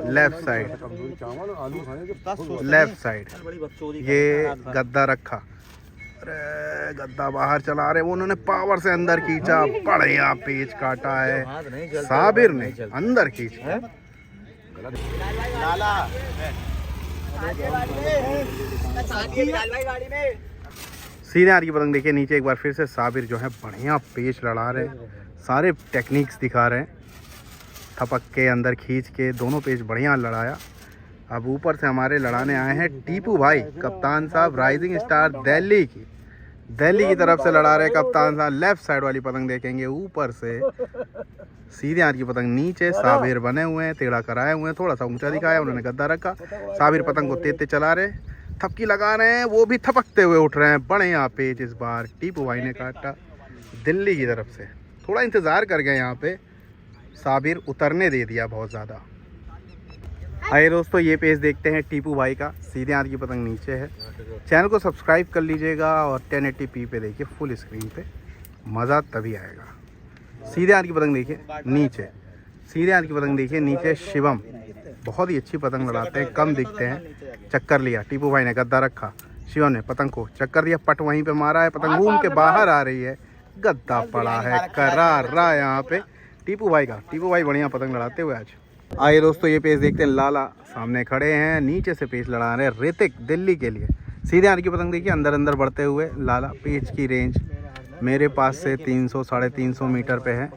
left side, left side, ये गद्दा रखा, अरे गद्दा बाहर चला रहे, वो उन्होंने पावर से अंदर खींचा, बढ़िया पेच काटा है साबिर ने, अंदर खींच। सीधे हाथ की पतंग देखिए नीचे एक बार फिर से साबिर जो है बढ़िया पेच लड़ा रहे, सारे टेक्निक्स दिखा रहे हैं, थपक के अंदर खींच के दोनों पेच बढ़िया लड़ाया। अब ऊपर से हमारे लड़ाने आए हैं टीपू भाई, कप्तान साहब, राइजिंग स्टार दिल्ली की तरफ से लड़ा रहे कप्तान साहब। लेफ्ट साइड वाली पतंग देखेंगे ऊपर से, सीधे हाथ की पतंग नीचे, साबिर बने हुए हैं, टेढ़ा कराए हुए हैं, थोड़ा सा ऊंचा दिखाया, उन्होंने गद्दा रखा। साबिर पतंग को तेज चला रहे, थपकी लगा रहे हैं, वो भी थपकते हुए उठ रहे हैं। बढ़िया पेच इस बार टीपू भाई ने काटा दिल्ली की तरफ से। थोड़ा इंतज़ार कर गए यहाँ पे, साबिर उतरने दे दिया बहुत ज़्यादा। आइए दोस्तों, ये पेज देखते हैं टीपू भाई का। सीधे हाथ की पतंग नीचे है। चैनल को सब्सक्राइब कर लीजिएगा और 1080p पे देखिए फुल स्क्रीन पे, मज़ा तभी आएगा। सीधे हाथ की पतंग देखिए नीचे, सीधे हाथ की पतंग देखिए, नीचे शिवम बहुत ही अच्छी पतंग लड़ाते हैं, कम दिखते हैं। चक्कर लिया, टीपू भाई ने गद्दा रखा, शिवम ने पतंग को चक्कर दिया, पट वहीं पे मारा है, पतंग घूम के बाहर आ रही है, गद्दा पड़ा है करार रहा है यहाँ पे टीपू भाई का। टीपू भाई बढ़िया पतंग लड़ाते हुए आज। आइए दोस्तों, ये पेच देखते हैं। लाला सामने खड़े हैं, नीचे से पेच लड़ा रहे हैं ऋतिक दिल्ली के लिए। सीधे हाथ की पतंग देखिए, अंदर अंदर बढ़ते हुए लाला। पेच की रेंज मेरे पास से 300 साढ़े 300 मीटर पे है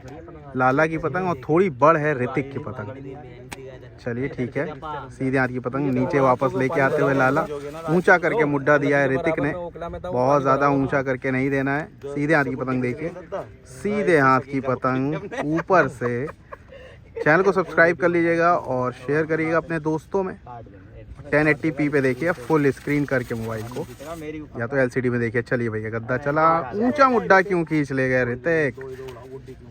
लाला की पतंग, और थोड़ी बड़ है ऋतिक की पतंग। चलिए ठीक है, सीधे हाथ की पतंग नीचे वापस लेके आते हुए लाला। ऊंचा करके मुड्ढा दिया है ऋतिक ने, बहुत ज़्यादा ऊंचा करके नहीं देना है। सीधे हाथ की पतंग देखिए, सीधे हाथ की पतंग ऊपर से। चैनल को सब्सक्राइब कर लीजिएगा और शेयर करिएगा अपने दोस्तों में। 1080p पे देखिए, फुल स्क्रीन करके मोबाइल को, या तो LCD में देखिए। चलिए भैया, गद्दा चला, ऊंचा मुड्ढा क्यों खींच ले गए ऋतिक।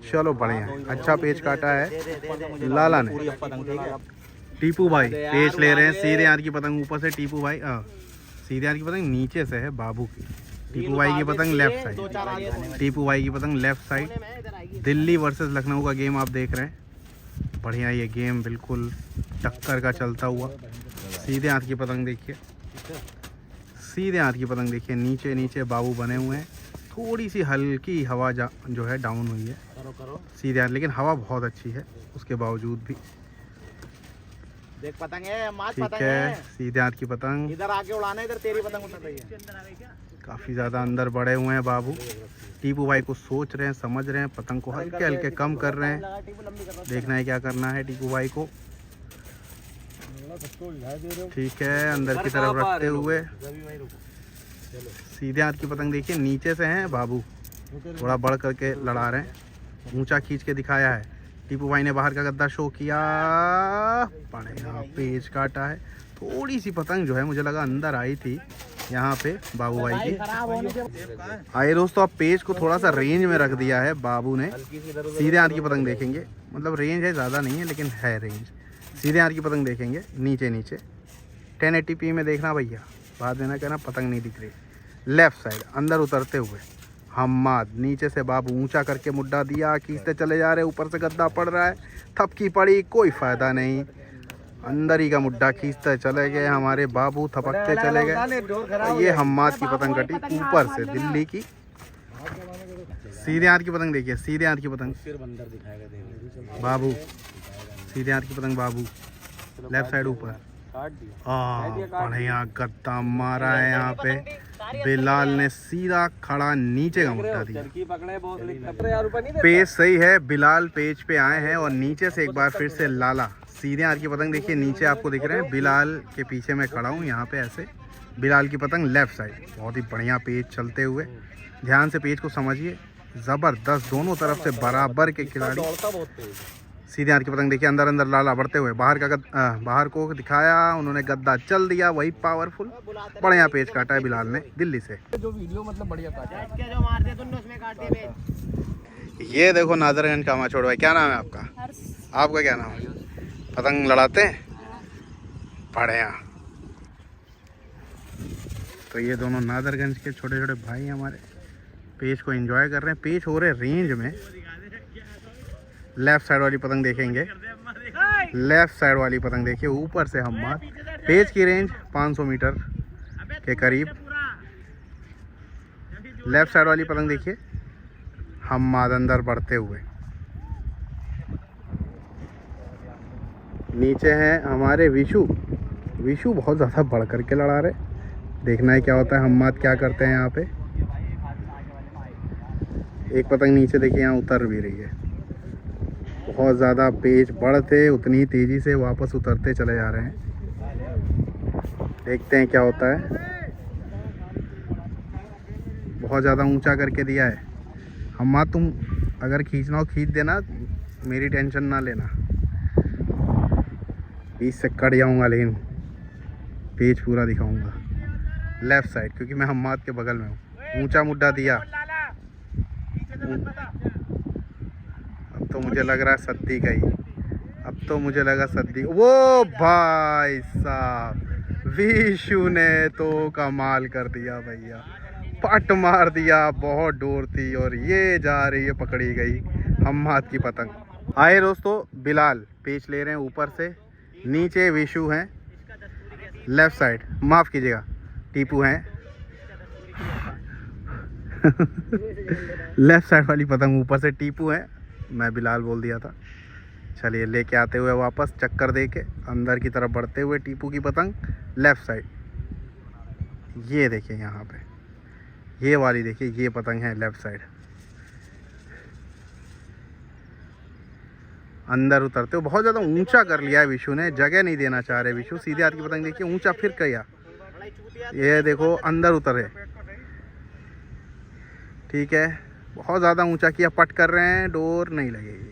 चलो बढ़िया, अच्छा पेच काटा है लाला ने। टीपू भाई पेच ले रहे हैं, सीधे हाथ की पतंग ऊपर से। टीपू भाई सीधे हाथ की पतंग नीचे से है बाबू की। टीपू भाई की पतंग लेफ्ट साइड, टीपू भाई की पतंग left side. Delhi versus Lucknow का गेम आप देख रहे हैं, बढ़िया ये गेम बिल्कुल टक्कर का चलता हुआ। सीधे हाथ की पतंग देखिए, सीधे हाथ की पतंग देखिए, नीचे नीचे बाबू बने हुए हैं। थोड़ी सी हल्की हवा जो है डाउन हुई है सीधे हाथ, लेकिन हवा बहुत अच्छी है उसके बावजूद भी। देख पतंग है, माच ठीक पतंग है, है। सीधे हाथ की पतंग। इधर आके उड़ाना, इधर तेरी पतंग उतर रही है। काफ़ी ज़्यादा अंदर बढ़े हुए हैं बाबू। टीपू भाई को सोच रहे हैं, समझ रहे हैं, पतंग को हल्के हल्के कम कर रहे हैं। देखना है क्या करना है टीपू भाई को। ठीक है, अंदर की तरफ रखते हुए सीधे हाथ की पतंग देखिए, नीचे से हैं बाबू, थोड़ा बढ़ करके लड़ा रहे हैं, ऊंचा खींच के दिखाया है। टीपू भाई ने बाहर का गद्दा शो किया, बढ़िया पेच काटा है। थोड़ी सी पतंग जो है मुझे लगा अंदर आई थी यहाँ पे बाबू भाई की। आइए दोस्तों, अब पेच को थोड़ा सा रेंज में रख दिया है बाबू ने। सीधे हाथ की पतंग देखेंगे, मतलब रेंज है, ज़्यादा नहीं है लेकिन है रेंज। सीधे हाथ की पतंग देखेंगे, नीचे नीचे 1080p में देखना भैया, बाद में ना कहना पतंग नहीं दिख रही। लेफ्ट साइड अंदर उतरते हुए हम्माद, नीचे से बाबू ऊंचा करके मुड्ढा दिया, खींचते चले जा रहे, ऊपर से गद्दा पड़ रहा है, थपकी पड़ी, कोई फ़ायदा नहीं। अंदर ही का मुड्ढा खींचते चले गए हमारे बाबू, थपकते चले गए। ये हम्माद की पतंग कटी ऊपर से दिल्ली की। सीधे हाथ की पतंग देखिए, सीधे हाथ की पतंग बाबू, सीधे हाथ की पतंग बाबू, लेफ्ट साइड ऊपर। बढ़िया गद्दा मारा है यहाँ पे बिलाल ने, सीधा खड़ा नीचे का मुद्दा दिया। पेच सही है, बिलाल पेच पे आए हैं और नीचे से एक बार फिर से लाला। सीधे हाथ की पतंग देखिए, नीचे आपको दिख रहे हैं, बिलाल के पीछे मैं खड़ा हूँ यहाँ पे ऐसे। बिलाल की पतंग लेफ्ट साइड, बहुत ही बढ़िया पेच चलते हुए। ध्यान से पेच को समझिए, ज़बरदस्त, दोनों तरफ से बराबर के खिलाड़ी। सीधे हाथ की पतंग देखिए, अंदर अंदर लाला बढ़ते हुए, बाहर को दिखाया उन्होंने, गद्दा चल दिया, वही पावरफुल। बढ़िया पेच काटा है बिलाल ने दिल्ली से। जो वीडियो मतलब बढ़िया काटा है। जो मार दिया तुमने उसमें काट दिया पेच। ये देखो नादरगंज का माछोड़ भाई, क्या नाम है आपका? आपका क्या नाम है? पतंग लड़ाते हैं बढ़िया। तो ये दोनों नादरगंज के छोटे छोटे भाई हमारे पेच को एंजॉय कर रहे हैं। पेच हो रहे रेंज में। लेफ्ट साइड वाली पतंग देखेंगे, लेफ्ट साइड वाली पतंग देखिए, ऊपर से हम्माद। पेच की रेंज 500 मीटर के करीब। लेफ्ट साइड वाली पतंग देखिए, हम्माद अंदर बढ़ते हुए। नीचे हैं हमारे विशु, विशु बहुत ज़्यादा बढ़ करके लड़ा रहे। देखना है क्या होता है, हम्माद क्या करते हैं यहाँ पे। एक पतंग नीचे देखिए, यहाँ उतर भी रही है। बहुत ज़्यादा पेच बढ़ते उतनी ही तेज़ी से वापस उतरते चले जा रहे हैं। देखते हैं क्या होता है। बहुत ज़्यादा ऊंचा करके दिया है हम्माद, तुम अगर खींचना हो खींच देना, मेरी टेंशन ना लेना। 20 से कट जाऊँगा लेकिन पेच पूरा दिखाऊँगा। लेफ़्ट साइड, क्योंकि मैं हम्माद के बगल में हूँ। ऊंचा मुड्ढा दिया, अब तो मुझे लग रहा है सद्दी का ही, अब तो मुझे लगा सद्दी। वो भाई साहब, विशु ने तो कमाल कर दिया भैया, पट मार दिया, बहुत डोर थी और ये जा रही है, पकड़ी गई हम्माद की पतंग। आए दोस्तों, बिलाल पेच ले रहे हैं ऊपर से, नीचे विशु हैं लेफ्ट साइड, माफ़ कीजिएगा टीपू हैं लेफ्ट साइड वाली पतंग ऊपर से टीपू हैं, मैं बिलाल बोल दिया था। चलिए लेके आते हुए वापस चक्कर दे के अंदर की तरफ बढ़ते हुए टीपू की पतंग लेफ़्ट साइड, ये देखिए यहाँ पे, ये वाली देखिए, ये पतंग है लेफ़्ट साइड। अंदर उतरते हो, बहुत ज़्यादा ऊंचा कर लिया है विशु ने, जगह नहीं देना चाह रहे विशु। सीधे हाथ की पतंग देखिए, ऊंचा फिर किया, ये देखो अंदर उतरे, ठीक है, बहुत ज़्यादा ऊंचा किया, पट कर रहे हैं, डोर नहीं लगेगी।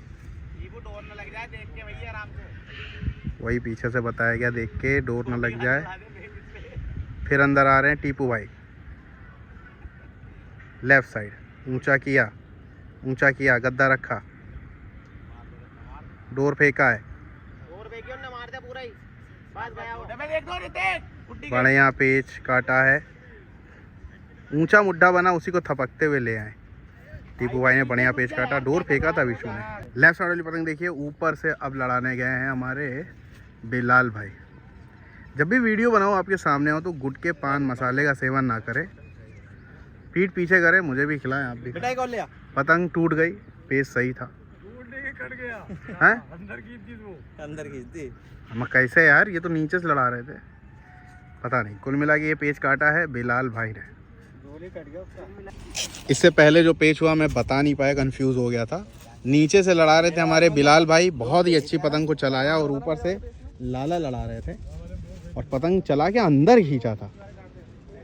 डोर न लग जाए, देख के भैया आराम से। वही पीछे से बताया गया, देख के डोर न लग जाए। फिर अंदर आ रहे हैं टीपू भाई, लेफ़्ट साइड, ऊंचा किया, गद्दा रखा, डोर फेंका है, डोर फेंकियो ना, मार दे पूरा ही, बस गया वो। मैं देख दो रितेश, बढ़िया पेच काटा है, ऊंचा मुड्ढा बना, उसी को थपकते हुए ले आए। टीपू भाई ने बढ़िया पेच काटा, डोर फेंका था विशु ने। लेफ्ट साइड वाली पतंग देखिए, ऊपर से अब लड़ाने गए हैं हमारे बिलाल भाई। जब भी वीडियो बनाओ आपके सामने हो तो गुटके पान मसाले का सेवन ना करें, पीठ पीछे करें, मुझे भी खिलाएं आप भी। पिटाई कौन लिया? पतंग टूट गई, पेच सही था, कट गया हैं अंदर की थी वो, अंदर खींच दी। हम कैसे यार, ये तो नीचे से लड़ा रहे थे, पता नहीं। कुल मिला के ये पेच काटा है बिलाल भाई ने। कट गया उसका। इससे पहले जो पेच हुआ मैं बता नहीं पाया, कंफ्यूज हो गया था। नीचे से लड़ा रहे थे हमारे बिलाल भाई, बहुत ही अच्छी पतंग को चलाया, और ऊपर से लाला लड़ा रहे थे और पतंग चला के अंदर खींचा था।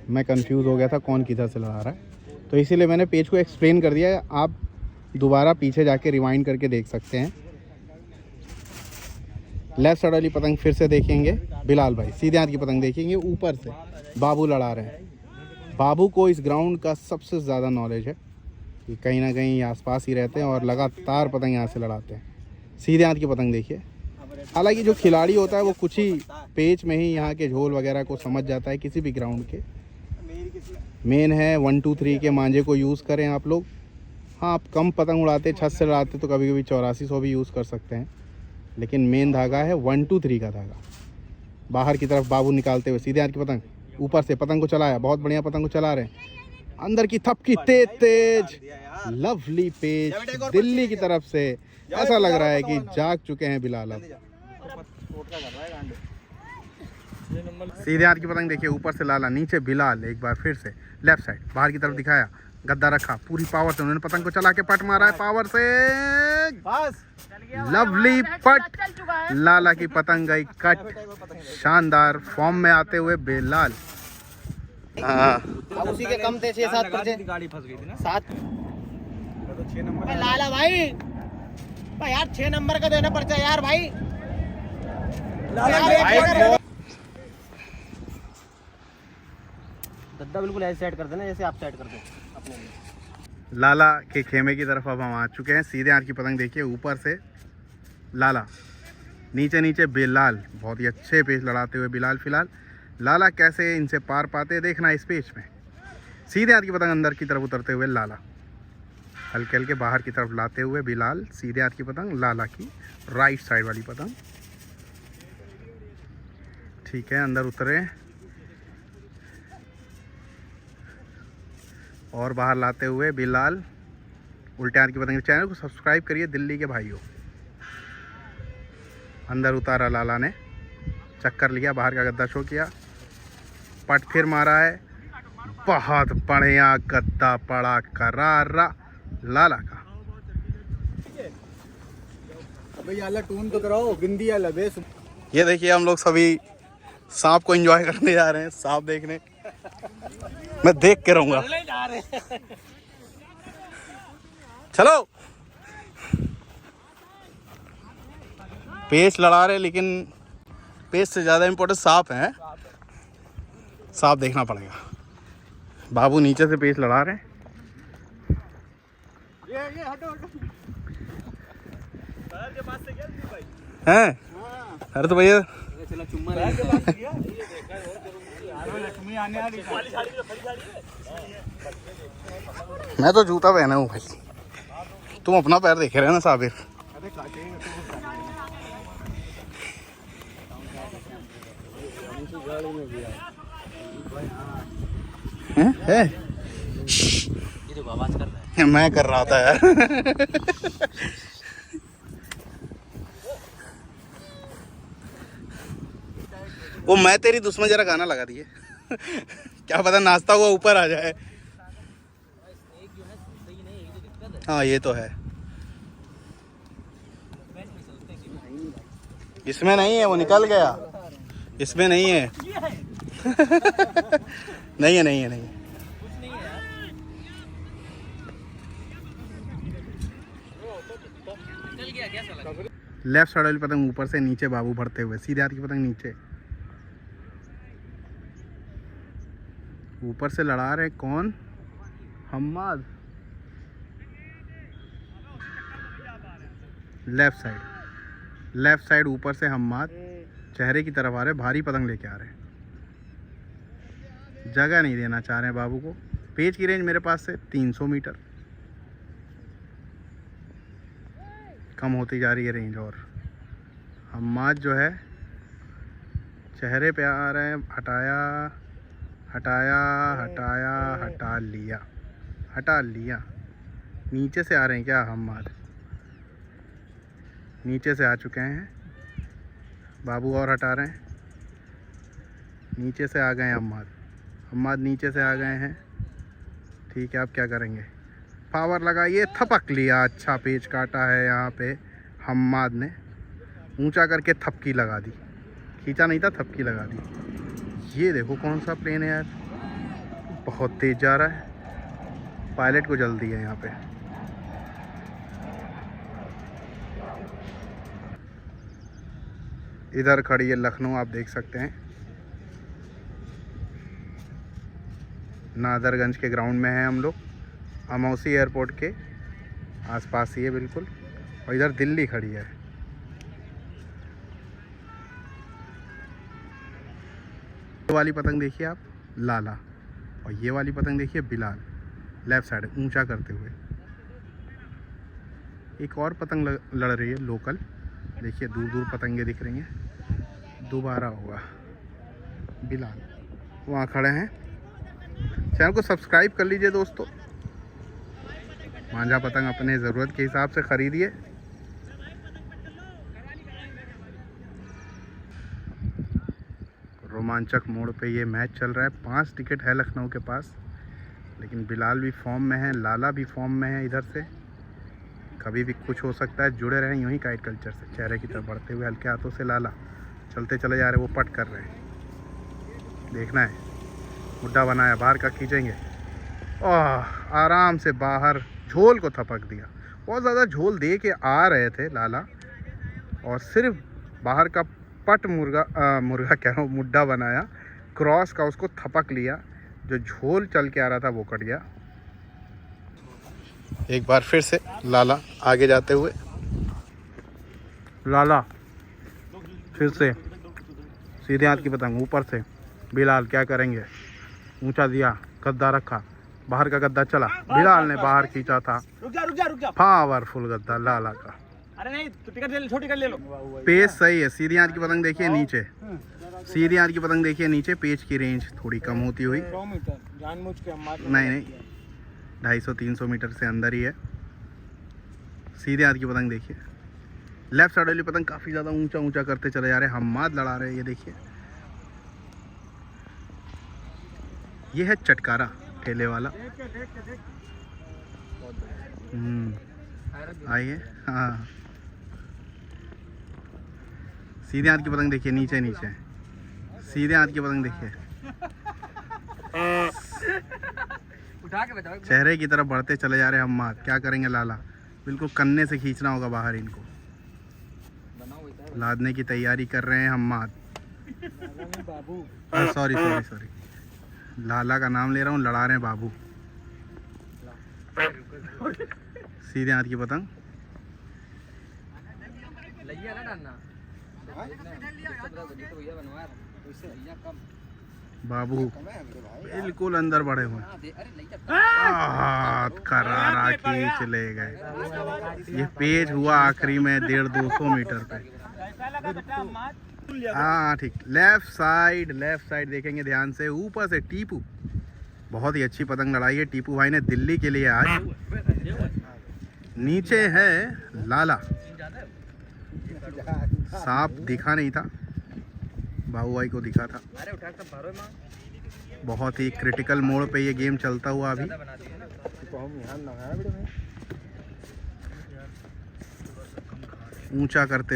मैं कंफ्यूज हो गया था कौन किधर से लड़ा रहा है, तो इसीलिए मैंने पेज को एक्सप्लेन कर दिया। आप दोबारा पीछे जाके रिवाइंड करके देख सकते हैं। लेफ्ट साइड वाली पतंग फिर से देखेंगे बिलाल भाई, सीधे हाथ की पतंग देखेंगे, ऊपर से बाबू लड़ा रहे हैं। बाबू को इस ग्राउंड का सबसे ज़्यादा नॉलेज है, कि कहीं ना कहीं आसपास ही रहते हैं और लगातार पतंग यहाँ से लड़ाते हैं। सीधे हाथ की पतंग देखिए, हालांकि जो खिलाड़ी होता है वो कुछ ही पेच में ही यहाँ के झोल वगैरह को समझ जाता है, किसी भी ग्राउंड के। मेन है 1 2 3 के मांझे को यूज़ करें आप लोग। हाँ, आप कम पतंग उड़ाते, छत से उड़ाते तो कभी कभी 8400 भी यूज़ कर सकते हैं, लेकिन मेन धागा है 1 2 3 का धागा। बाहर की तरफ बाबू निकालते हुए सीधे हाथ की पतंग, ऊपर से पतंग को चलाया, बहुत बढ़िया पतंग को चला रहे हैं। अंदर की थपकी तेज लवली पेज दिल्ली की तरफ से, ऐसा लग रहा है कि जाग चुके हैं बिलाल अब। सीधे हाथ की पतंग देखिए, ऊपर से लाला, नीचे बिलाल, एक बार फिर से लेफ्ट साइड, बाहर की तरफ दिखाया, गद्दा रखा, पूरी पावर से उन्होंने पतंग को चला के पट मारा है, पावर से बस लवली पट, लाला की पतंग गई कट। शानदार फॉर्म में आते हुए बिलाल। हाँ, अब उसी के कम थे 6-7 पर्चे, गाड़ी फंस गई थी ना 7। तो 6 नंबर लाला भाई यार 6 नंबर का देना पर्चा यार भाई। गद्दा बिल्कुल ऐसे सेट कर देना जैसे आप सेट करते हैं अपने लिए। लाला के खेमे की तरफ अब हम आ चुके हैं। सीधे हाथ की पतंग देखिए, ऊपर से लाला, नीचे बिलाल, बहुत ही अच्छे पेच लड़ाते हुए बिलाल। फिलहाल लाला कैसे इनसे पार पाते देखना इस पेच में। सीधे हाथ की पतंग अंदर की तरफ उतरते हुए लाला, हल्के हल्के बाहर की तरफ लाते हुए बिलाल। सीधे हाथ की पतंग लाला की राइट साइड वाली पतंग, ठीक है, अंदर उतरे और बाहर लाते हुए बिलाल। उल्टे हाथ की पतंग। चैनल को सब्सक्राइब करिए दिल्ली के भाइयों। अंदर उतारा लाला ने, चक्कर लिया, बाहर का गद्दा शो किया, पट फिर मारा है, बहुत बढ़िया गद्दा पड़ा करारा लाला का। भाई याला टून तो कराओ, बिंदी याला बेस। ये देखिए हम लोग सभी सांप को एंजॉय करने जा रहे हैं, सांप देखने। मैं देख के रहूंगा, चलो। पेच लड़ा रहे, लेकिन पेच से ज़्यादा इम्पोर्टेंट सांप है, सांप देखना पड़ेगा। बाबू नीचे से पेच लड़ा रहे हैं। ये हटो हैं? अरे तो भैया चलो चुम्मा लक्ष्मी आने वाली। मैं तो जूता पहना हूँ भाई, तुम अपना पैर देखे रहे ना साबिर। अरे है ये देखो आवाज कर रहा है। मैं कर रहा था यार। वो मैं तेरी दुश्मन जरा गाना लगा दिए। क्या पता नाचता हुआ ऊपर आ जाए। हाँ ये तो है, इसमें नहीं है, वो निकल गया, इसमें नहीं है। नहीं है, नहीं है, नहीं है। लेफ्ट साइड वाली पतंग ऊपर से नीचे बाबू भरते हुए, सीधे हाथ की पतंग नीचे। ऊपर से लड़ा रहे कौन? हम्माद। लेफ्ट साइड ऊपर से हम्माद चेहरे की तरफ आ रहे, भारी पतंग लेके आ रहे। जगह नहीं देना चाह रहे हैं बाबू को। पेज की रेंज मेरे पास से 300 मीटर कम होती जा रही है रेंज। और हम्माद जो है चेहरे पे आ रहे हैं, हटा लिया। नीचे से आ रहे हैं क्या हम्माद? नीचे से आ चुके हैं बाबू और हटा रहे हैं। नीचे से आ गए हैं हम्माद नीचे से आ गए हैं। ठीक है, अब क्या करेंगे? पावर लगाइए, थपक लिया। अच्छा पेच काटा है यहाँ पे हम्माद ने, ऊंचा करके थपकी लगा दी। खींचा नहीं था, थपकी लगा दी। ये देखो कौन सा प्लेन है यार, बहुत तेज जा रहा है। पायलट को जल्दी है यहाँ पे। इधर खड़ी है लखनऊ, आप देख सकते हैं। नादरगंज के ग्राउंड में है हम लोग, अमौसी एयरपोर्ट के आसपास ही है बिल्कुल। और इधर दिल्ली खड़ी है। ये वाली पतंग देखिए आप, लाला, और ये वाली पतंग देखिए बिलाल, लेफ्ट साइड ऊंचा करते हुए। एक और पतंग लड़ रही है लोकल, देखिए दूर दूर पतंगे दिख रही हैं। दोबारा होगा बिलाल, वहाँ खड़े हैं। चैनल को सब्सक्राइब कर लीजिए दोस्तों। मांझा पतंग अपने ज़रूरत के हिसाब से ख़रीदिए। रोमांचक मोड़ पे ये मैच चल रहा है। 5 टिकट है लखनऊ के पास, लेकिन बिलाल भी फॉर्म में है, लाला भी फॉर्म में है। इधर से कभी भी कुछ हो सकता है। जुड़े रहें यूं ही काइट कल्चर से। चेहरे की तरफ बढ़ते हुए हल्के हाथों से लाला चलते चले जा रहे, वो पट कर रहे हैं। देखना है, मुड्ढा बनाया, बाहर का खींचेंगे। आराम से बाहर झोल को थपक दिया। बहुत ज़्यादा झोल दे के आ रहे थे लाला, और सिर्फ बाहर का पट मुर्गा कह रहा हूँ, मुड्ढा बनाया, क्रॉस का उसको थपक लिया। जो झोल चल के आ रहा था वो कट गया। एक बार फिर से लाला आगे जाते हुए, लाला फिर से सीधे हाथ की पतंग ऊपर से। बिलाल क्या करेंगे? ऊंचा दिया, गद्दा रखा, बाहर का गद्दा चला, बिलाल ने बाहर खींचा था। रुक जा। पावरफुल गद्दा लाला का। अरे नहीं, तो टिकट ले लो, छोटी टिकट ले लो। पेज सही है। सीधी हाथ की पतंग देखिए नीचे, सीधी हाथ की पतंग देखिए नीचे। पेज की रेंज थोड़ी कम होती हुई, 100 मीटर जानबूझ के हम नहीं 250-300 मीटर से अंदर ही है। सीधे हाथ की पतंग देखिए। लेफ्ट साइड वाली पतंग काफ़ी ज़्यादा ऊंचा करते चले जा रहे हैं। हम्माद लड़ा रहे हैं, ये देखिए। ये है चटकारा ठेले वाला। आइए, हाँ। सीधे हाथ की पतंग देखिए नीचे। सीधे हाथ की पतंग देखिए, उठा के बताओ। चेहरे की तरफ बढ़ते चले जा रहे हैं हम्माद। क्या करेंगे लाला? बिल्कुल कन्ने से खींचना होगा बाहर इनको। लादने की तैयारी कर रहे हैं हम्माद। बाबू सॉरी, लाला का नाम ले रहा हूँ, लड़ा रहे हैं बाबू। सीधे हाथ की पतंग, बाबू बिल्कुल अंदर बढ़े हुए हाथ करारा खींच ले गए। ये पेज हुआ आखिरी में 150-200 मीटर पे। हाँ ठीक, लेफ्ट साइड देखेंगे ध्यान से। ऊपर से टीपू, बहुत ही अच्छी पतंग लड़ाई है टीपू भाई ने दिल्ली के लिए आज। नीचे है लाला, सांप दिखा नहीं था, बाबू भाई को दिखा था। बहुत ही क्रिटिकल मोड़ पे ये गेम चलता हुआ अभी। ऊंचा करते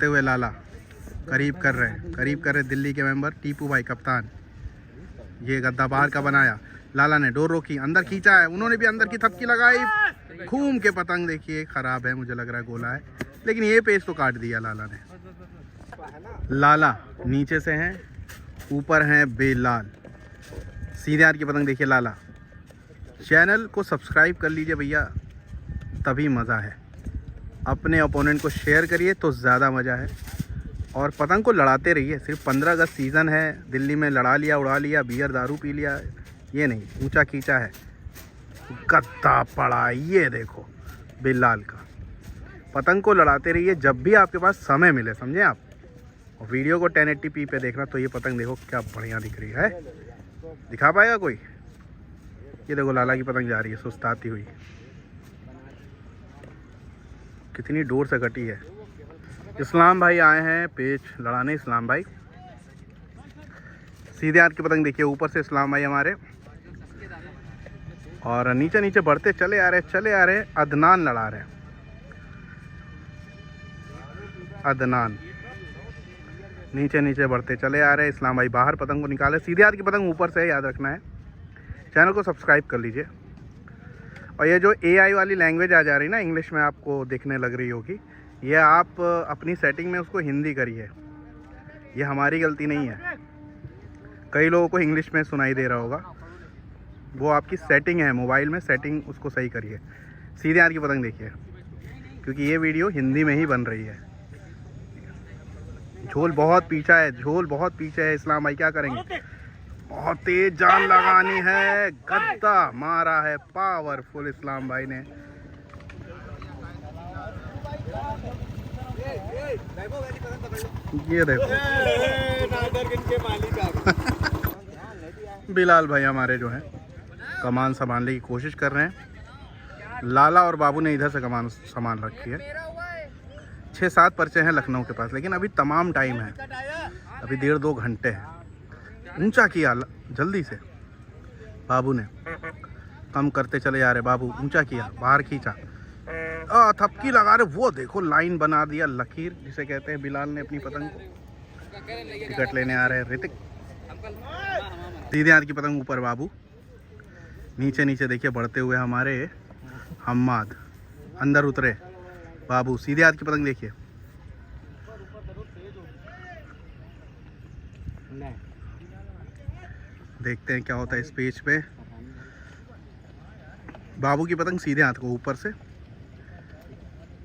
हुए लाला करीब कर रहे दिल्ली के मेंबर टीपू भाई कप्तान। ये गद्दा बाहर का बनाया, लाला ने डोर रोकी, अंदर खींचा है, उन्होंने भी अंदर की थपकी लगाई। घूम के पतंग देखिए खराब है, मुझे लग रहा है गोला है, लेकिन ये पेज तो काट दिया लाला ने। लाला नीचे से हैं, ऊपर हैं बेलाल। सीधे हाथ की पतंग देखिए लाला। चैनल को सब्सक्राइब कर लीजिए भैया, तभी मज़ा है। अपने ओपोनेंट को शेयर करिए तो ज़्यादा मज़ा है, और पतंग को लड़ाते रहिए। सिर्फ 15 अगस्त सीज़न है, दिल्ली में लड़ा लिया, उड़ा लिया, बियर दारू पी लिया, ये नहीं। ऊंचा खींचा है, गद्दा पड़ा, ये देखो बेलाल का। पतंग को लड़ाते रहिए जब भी आपके पास समय मिले, समझे आप। और वीडियो को 1080p पे देखना। तो ये पतंग देखो क्या बढ़िया दिख रही है, दिखा पाएगा कोई? ये देखो लाला की पतंग जा रही है सुस्ताती हुई, कितनी दूर से कटी है। इस्लाम भाई आए हैं पेच लड़ाने। इस्लाम भाई सीधे हाथ की पतंग देखिए, ऊपर से इस्लाम भाई हमारे, और नीचे बढ़ते चले आ रहे। अदनान लड़ा रहे हैं, अदनान नीचे बढ़ते चले आ रहे। इस्लाम भाई बाहर पतंग को निकाले। सीधे हाथ की पतंग ऊपर से, याद रखना है। चैनल को सब्सक्राइब कर लीजिए। और ये जो AI वाली लैंग्वेज आ जा रही ना, इंग्लिश में आपको देखने लग रही होगी, ये आप अपनी सेटिंग में उसको हिंदी करिए, ये हमारी गलती नहीं है। कई लोगों को इंग्लिश में सुनाई दे रहा होगा, वो आपकी सेटिंग है मोबाइल में, सेटिंग उसको सही करिए। सीधे हाथ की पतंग देखिए, क्योंकि ये वीडियो हिंदी में ही बन रही है। झोल बहुत पीछे है। इस्लाम भाई क्या करेंगे? बहुत तेज जान लगानी है, गद्दा मारा है पावरफुल इस्लाम भाई ने। ये देखो बिलाल भाई हमारे जो हैं कमान संभालने की कोशिश कर रहे हैं। लाला और बाबू ने इधर से कमान संभाल रखी है। 6-7 पर्चे हैं लखनऊ के पास, लेकिन अभी तमाम टाइम है, अभी 1.5-2 घंटे हैं। ऊंचा किया जल्दी से बाबू ने, कम करते चले जा रहे। बाबू ऊंचा किया, बाहर खींचा, थपकी लगा रहे। वो देखो लाइन बना दिया, लकीर जिसे कहते हैं। बिलाल ने अपनी पतंग को टिकट लेने आ रहे हैं ऋतिक। सीधे हाथ की पतंग ऊपर बाबू, नीचे देखिए बढ़ते हुए हमारे हम्माद। अंदर उतरे बाबू। सीधे हाथ की पतंग देखिए, देखते हैं क्या होता है इस पेज पे। बाबू की पतंग सीधे हाथ को ऊपर से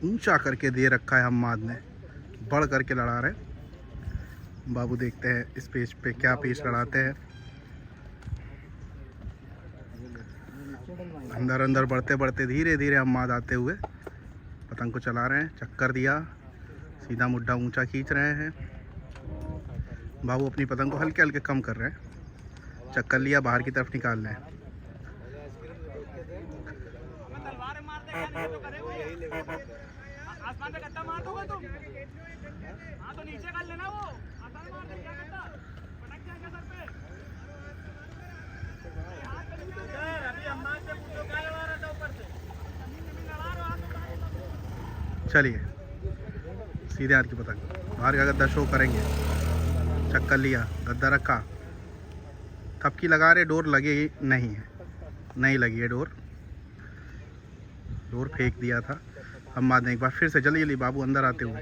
ऊंचा करके दे रखा है हम्माद ने, बढ़ करके लड़ा रहे बाबू। देखते हैं इस पेज पे क्या पेज लड़ाते हैं। अंदर बढ़ते धीरे हम्माद आते हुए पतंग को चला रहे हैं। चक्कर दिया, सीधा मुड्ढा ऊंचा खींच रहे हैं। बाबू अपनी पतंग को हल्के कम कर रहे हैं। चक्कर लिया, बाहर की तरफ निकाल रहे हैं। आसमान पे गद्दा मार दोगे तुम? हाँ तो नीचे कर लेना, वो आसमान मार दे, क्या गद्दा पटक जाएगा सर पे। अभी अम्मा से पूछो क्या लड़ा रहा था ऊपर से, जमीन लड़ा रहा तो। चलिए सीधे हाथ की पतंग, बाहर का गद्दा शो करेंगे। चक्कर लिया, गद्दा रखा, थपकी लगा रहे। डोर लगी नहीं लगी है डोर फेंक दिया था हम्माद ने। एक बार फिर से जल्दी बाबू अंदर आते हुए,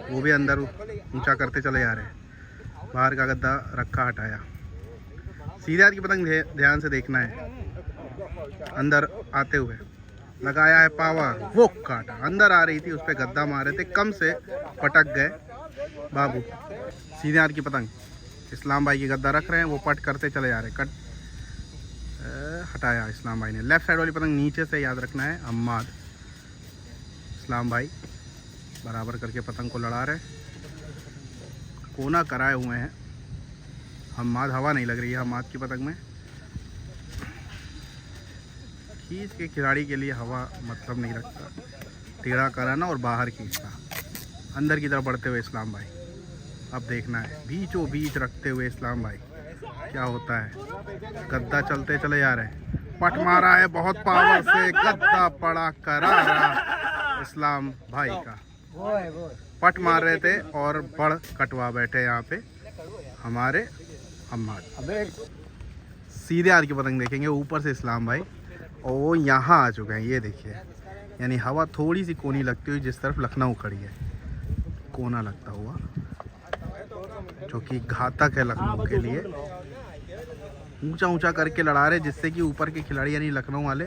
वो भी अंदर ऊंचा करते चले जा रहे हैं। बाहर का गद्दा रखा, हटाया। सीधे हाथ की पतंग ध्यान से देखना है। अंदर आते हुए लगाया है पावर, वो काटा। अंदर आ रही थी, उस पर गद्दा मारे थे, कम से पटक गए बाबू। सीधे हाथ की पतंग इस्लाम भाई की गद्दा रख रहे हैं, वो पट करते चले जा रहे हैं। कट हटाया इस्लाम भाई ने। लेफ्ट साइड वाली पतंग नीचे से याद रखना है। अम्माद इस्लाम भाई बराबर करके पतंग को लड़ा रहे, कोना कराए हुए हैं। हम्माद हवा नहीं लग रही है हम्माद की पतंग में। खींच के खिलाड़ी के लिए हवा मतलब नहीं रखता, टेढ़ा कराना और बाहर खींचना। अंदर की तरफ बढ़ते हुए इस्लाम भाई, अब देखना है बीचों बीच रखते हुए इस्लाम भाई क्या होता है। गद्दा चलते चले जा रहे हैं, पट मारा है बहुत पावर से, गद्दा पड़ा करारा इस्लाम भाई का। पट मार रहे थे और बड़ कटवा बैठे यहाँ पे हमारे अम्माद। सीधे हाथ की पतंग देखेंगे ऊपर से इस्लाम भाई, और वो यहाँ आ चुके हैं, ये देखिए। यानी हवा थोड़ी सी कोनी लगती हुई जिस तरफ लखनऊ खड़ी है, कोना लगता हुआ, जो कि घातक है लखनऊ के लिए। ऊंचा ऊंचा करके लड़ा रहे जिससे कि ऊपर के खिलाड़ी यानी लखनऊ वाले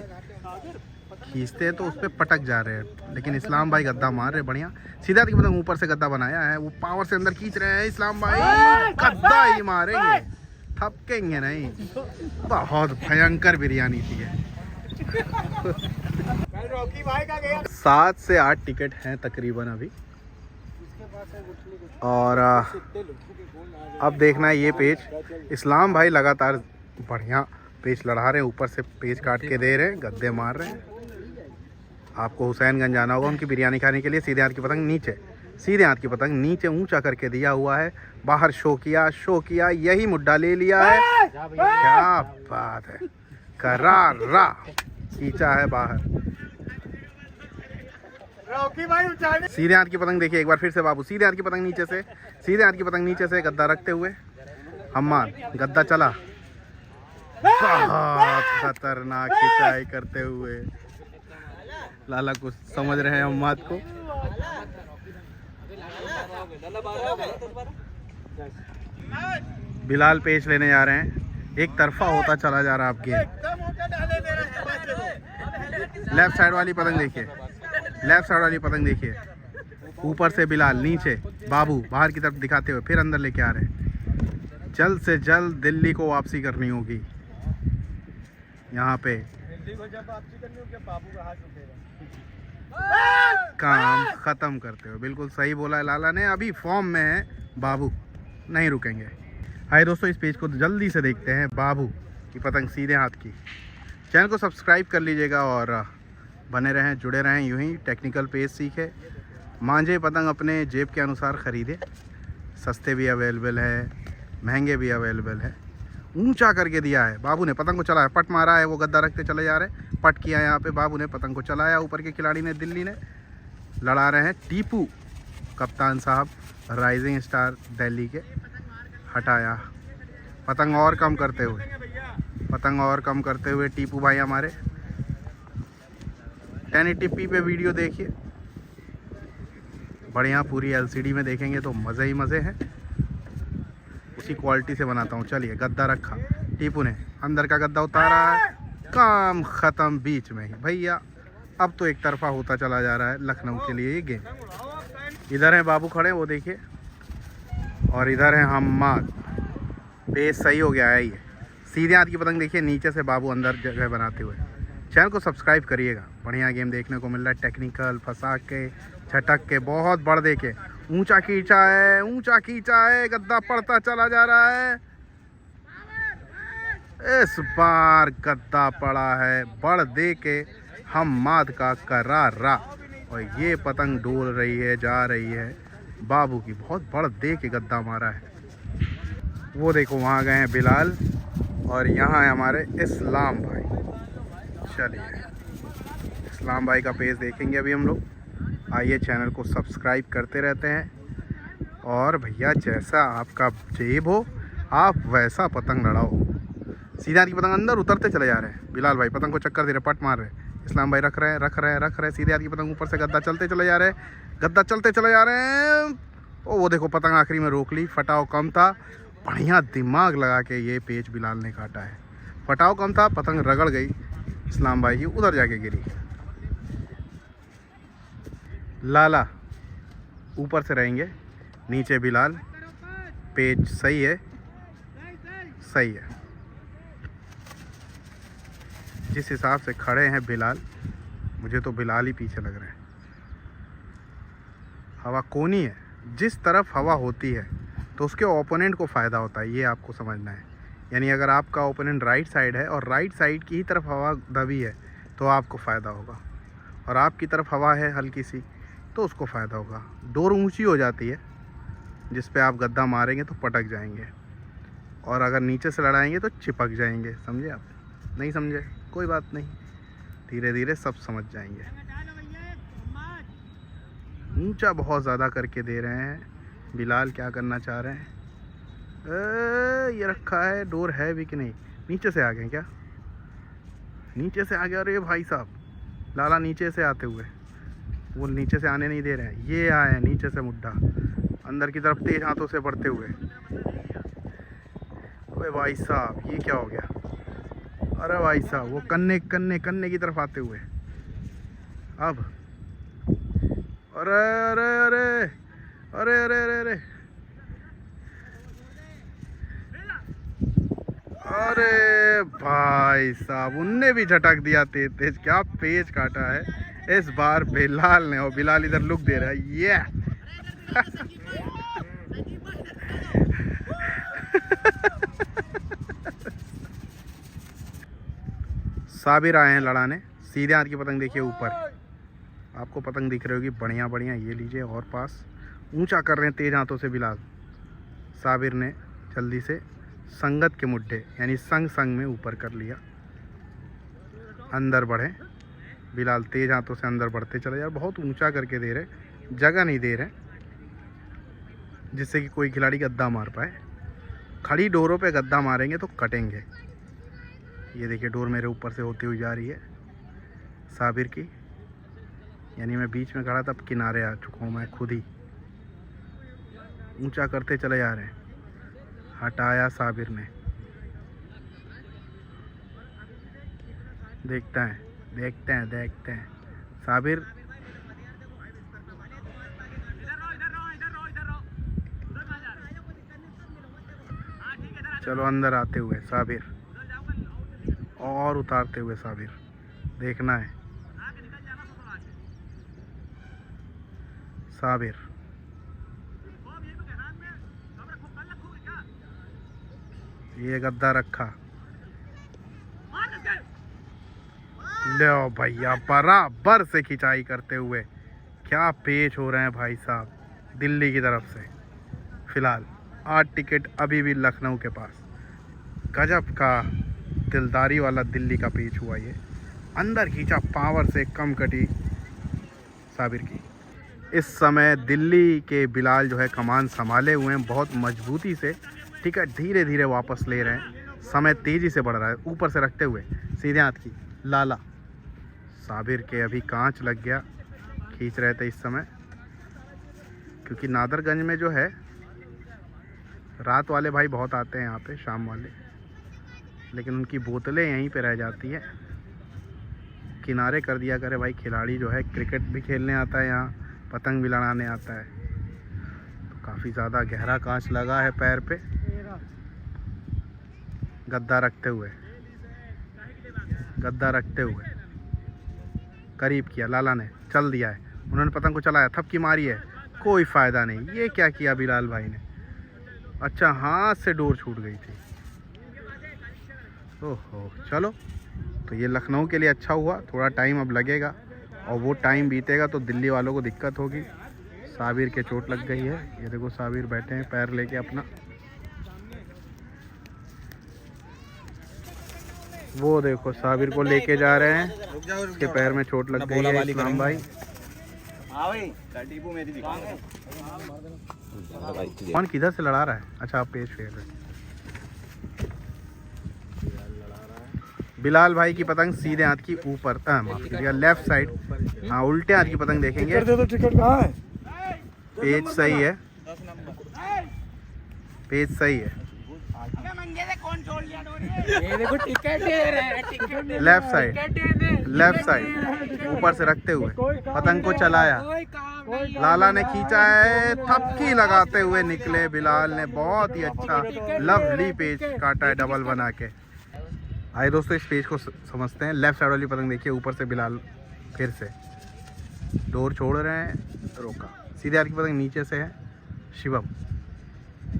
खींचते हैं तो उस पर पटक जा रहे हैं। लेकिन इस्लाम भाई गद्दा मार रहे बढ़िया। सीधा की पतंग ऊपर से गद्दा बनाया है, वो पावर से अंदर खींच रहे हैं इस्लाम भाई, गद्दा ही मारेंगे, थपकेंगे नहीं। बहुत भयंकर बिरयानी थी है। 7 से 8 टिकट हैं तकरीबन अभी। और अब देखना है ये पेच। इस्लाम भाई लगातार बढ़िया पेच लड़ा रहे हैं, ऊपर से पेच काट के दे रहे हैं, गद्दे मार रहे हैं। आपको हुसैनगंज जाना होगा उनकी बिरयानी खाने के लिए। सीधे हाथ की पतंग नीचे, सीधे हाथ की पतंग नीचे ऊंचा करके दिया हुआ है। बाहर शो किया, यही मुड्डा ले लिया है। क्या बात है, करारा खींचा है बाहर। सीधे हाथ की पतंग देखिए एक बार फिर से बाबू। सीधे हाथ की पतंग नीचे से, सीधे हाथ की पतंग नीचे से गद्दा रखते हुए हम्माद, गद्दा चला, बहुत खतरनाक खिंचाई करते हुए। लाला कुछ समझ रहे हैं हम्माद को। बिलाल पेच लेने जा रहे हैं, एक तरफा होता चला जा रहा है अब गेम। लेफ्ट साइड वाली पतंग देखिए, लेफ्ट साइड वाली पतंग देखिए। ऊपर से बिलाल, नीचे बाबू बाहर की तरफ दिखाते हुए फिर अंदर लेके आ रहे हैं। जल्द से जल्द दिल्ली को वापसी करनी होगी। यहाँ पे काम खत्म करते हुए, बिल्कुल सही बोला है लाला ने। अभी फॉर्म में है बाबू, नहीं रुकेंगे। हाय दोस्तों, इस पेज को जल्दी से देखते हैं। बाबू की पतंग सीधे हाथ की। चैनल को सब्सक्राइब कर लीजिएगा और बने रहें, जुड़े रहें, यूं ही टेक्निकल पेज सीखे। मांझे पतंग अपने जेब के अनुसार ख़रीदे, सस्ते भी अवेलेबल है, महंगे भी अवेलेबल है। ऊंचा करके दिया है बाबू ने, पतंग को चलाया, पट मारा है, वो गद्दा रखते चले जा रहे हैं। पट किया यहाँ पे बाबू ने, पतंग को चलाया, ऊपर के खिलाड़ी ने, दिल्ली ने। लड़ा रहे हैं टीपू कप्तान साहब, राइजिंग स्टार दिल्ली के। हटाया पतंग और कम करते हुए, पतंग और कम करते हुए टीपू भाई हमारे। 1080p पे वीडियो देखिए, बढ़िया पूरी LCD में देखेंगे तो मज़े ही मज़े हैं। उसी क्वालिटी से बनाता हूँ। चलिए, गद्दा रखा टीपू ने, अंदर का गद्दा उतारा है, काम ख़त्म बीच में ही भैया। अब तो एक तरफा होता चला जा रहा है लखनऊ के लिए ये गेम। इधर है बाबू खड़े, वो देखिए, और इधर है हम्माद। पेस सही हो गया है ये। सीधे हाथ की पतंग देखिए, नीचे से बाबू अंदर जगह बनाते हुए। चैनल को सब्सक्राइब करिएगा, बढ़िया गेम देखने को मिल रहा है। टेक्निकल फंसा के, झटक के, बहुत बढ़ दे के। ऊंचा खींचा है, ऊंचा खींचा है, गद्दा पड़ता चला जा रहा है। इस बार गद्दा पड़ा है बढ़ दे के हम्माद का करारा, और ये पतंग डोल रही है, जा रही है बाबू की। बहुत बढ़ दे के गद्दा मारा है। वो देखो वहाँ गए हैं बिलाल, और यहाँ है हमारे इस्लाम भाई। चलिए, इस्लाम भाई का पेज देखेंगे अभी हम लोग। आइए, चैनल को सब्सक्राइब करते रहते हैं। और भैया, जैसा आपका जेब हो आप वैसा पतंग लड़ाओ। सीधा की पतंग अंदर उतरते चले जा रहे हैं। बिलाल भाई पतंग को चक्कर दे रहे, पट मार रहे। इस्लाम भाई रख रहे। सीधे हाथ की पतंग ऊपर से गद्दा चलते चले जा रहे, गद्दा चलते चले जा रहे हैं। ओ वो देखो, पतंग आखिरी में रोक ली, फटाव कम था। बढ़िया दिमाग लगा के ये पेच बिलाल ने काटा है। फटाव कम था, पतंग रगड़ गई इस्लाम भाई की, उधर जाके गिरी। लाला ऊपर से रहेंगे, नीचे बिलाल। पेच सही है, सही है। जिस हिसाब से खड़े हैं बिलाल, मुझे तो बिलाल ही पीछे लग रहे हैं। हवा कोनी है, जिस तरफ हवा होती है तो उसके ओपोनेंट को फ़ायदा होता है, ये आपको समझना है। यानी अगर आपका ओपोनेंट राइट साइड है और राइट साइड की ही तरफ हवा दबी है तो आपको फ़ायदा होगा, और आपकी तरफ हवा है हल्की सी तो उसको फ़ायदा होगा। डोर ऊंची हो जाती है जिस पे आप गद्दा मारेंगे तो पटक जाएंगे, और अगर नीचे से लड़ाएंगे तो चिपक जाएंगे। समझे आप? नहीं समझे कोई बात नहीं, धीरे धीरे सब समझ जाएंगे। ऊंचा बहुत ज़्यादा करके दे रहे हैं बिलाल। क्या करना चाह रहे हैं? ये रखा है, डोर है भी कि नहीं? नीचे से आ गए क्या? नीचे से आ गया। अरे भाई साहब, लाला नीचे से आते हुए, वो नीचे से आने नहीं दे रहे हैं। ये आए हैं नीचे से मुड्ढा अंदर की तरफ तेज हाथों से बढ़ते हुए। अरे भाई साहब, ये क्या हो गया? अरे भाई साहब, वो कन्ने कन्ने कन्ने की तरफ आते हुए। अब अरे अरे अरे अरे अरे अरे अरे अरे भाई साहब, उनने भी झटक दिया तेज तेज। क्या पेच काटा है इस बार बिलाल ने, और बिलाल इधर लुक दे रहा है। ये साबिर आए हैं लड़ाने। सीधे हाथ की पतंग देखिए ऊपर, आपको पतंग दिख रही होगी बढ़िया बढ़िया। ये लीजिए, और पास ऊंचा कर रहे हैं तेज हाथों से बिलाल। साबिर ने जल्दी से संगत के मुड्ढे यानी संग संग में ऊपर कर लिया। अंदर बढ़े बिलाल, तेज हाथों से अंदर बढ़ते चले। यार बहुत ऊंचा करके दे रहे, जगह नहीं दे रहे जिससे कि कोई खिलाड़ी गद्दा मार पाए। खड़ी डोरों पे गद्दा मारेंगे तो कटेंगे। ये देखिए, डोर मेरे ऊपर से होती हुई जा रही है साबिर की, यानी मैं बीच में खड़ा, तब किनारे आ चुका हूँ मैं खुद ही। ऊंचा करते चले जा रहे हैं। हटाया साबिर ने। देखते हैं साबिर। चलो अंदर आते हुए साबिर, और उतारते हुए साबिर। देखना है साबिर। ये गद्दा रखा। लो भैया, बराबर से खिंचाई करते हुए। क्या पेच हो रहे हैं भाई साहब दिल्ली की तरफ से। फिलहाल 8 टिकट अभी भी लखनऊ के पास। गजब का दिलदारी वाला दिल्ली का पेच हुआ। ये अंदर खींचा, पावर से कम कटी साबिर की। इस समय दिल्ली के बिलाल जो है कमान संभाले हुए हैं बहुत मजबूती से। ठीक है, धीरे धीरे वापस ले रहे हैं। समय तेज़ी से बढ़ रहा है। ऊपर से रखते हुए सीधे हाथ की लाला। साबिर के अभी कांच लग गया, खींच रहे थे इस समय, क्योंकि नादरगंज में जो है रात वाले भाई बहुत आते हैं यहाँ पे, शाम वाले, लेकिन उनकी बोतलें यहीं पे रह जाती है। किनारे कर दिया करे भाई। खिलाड़ी जो है क्रिकेट भी खेलने आता है यहाँ, पतंग भी लड़ाने आता है। तो काफ़ी ज़्यादा गहरा कांच लगा है पैर पे। गद्दा रखते हुए करीब किया लाला ने, चल दिया है। उन्होंने पतंग को चलाया, थपकी मारी है, कोई फ़ायदा नहीं। ये क्या किया बिलाल भाई ने? अच्छा, हाथ से डोर छूट गई थी। ओहो, चलो तो ये लखनऊ के लिए अच्छा हुआ। थोड़ा टाइम अब लगेगा, और वो टाइम बीतेगा तो दिल्ली वालों को दिक्कत होगी। साबिर के चोट लग गई है। ये देखो साबिर बैठे हैं पैर लेके अपना। वो देखो साबिर को लेके जा रहे हैं, उसके पैर में चोट लग गई है। इस्लाम भाई, कौन किधर से लड़ा रहा है? अच्छा, आप पेश फेर रहे। बिलाल भाई की पतंग सीधे हाथ की ऊपर, माफ कीजिएगा, लेफ्ट साइड। हाँ, उल्टे हाथ की पतंग देखेंगे। टिकट कहाँ है? पेज सही है, पेज सही है। ये देखो टिकट दे रहा है, ticket they left side, ticket they they. Left side ऊपर से रखते हुए पतंग को चलाया। कोई काम नहीं। लाला ने खींचा है, थपकी लगाते हुए निकले बिलाल ने। बहुत ही अच्छा लवली पेज काटा है डबल बना के। आइए दोस्तों इस पेज को समझते हैं। लेफ्ट साइड वाली पतंग देखिए, ऊपर से बिलाल फिर से डोर छोड़ रहे हैं, रोका। सीधे हाथ की पतंग नीचे से है, शिवम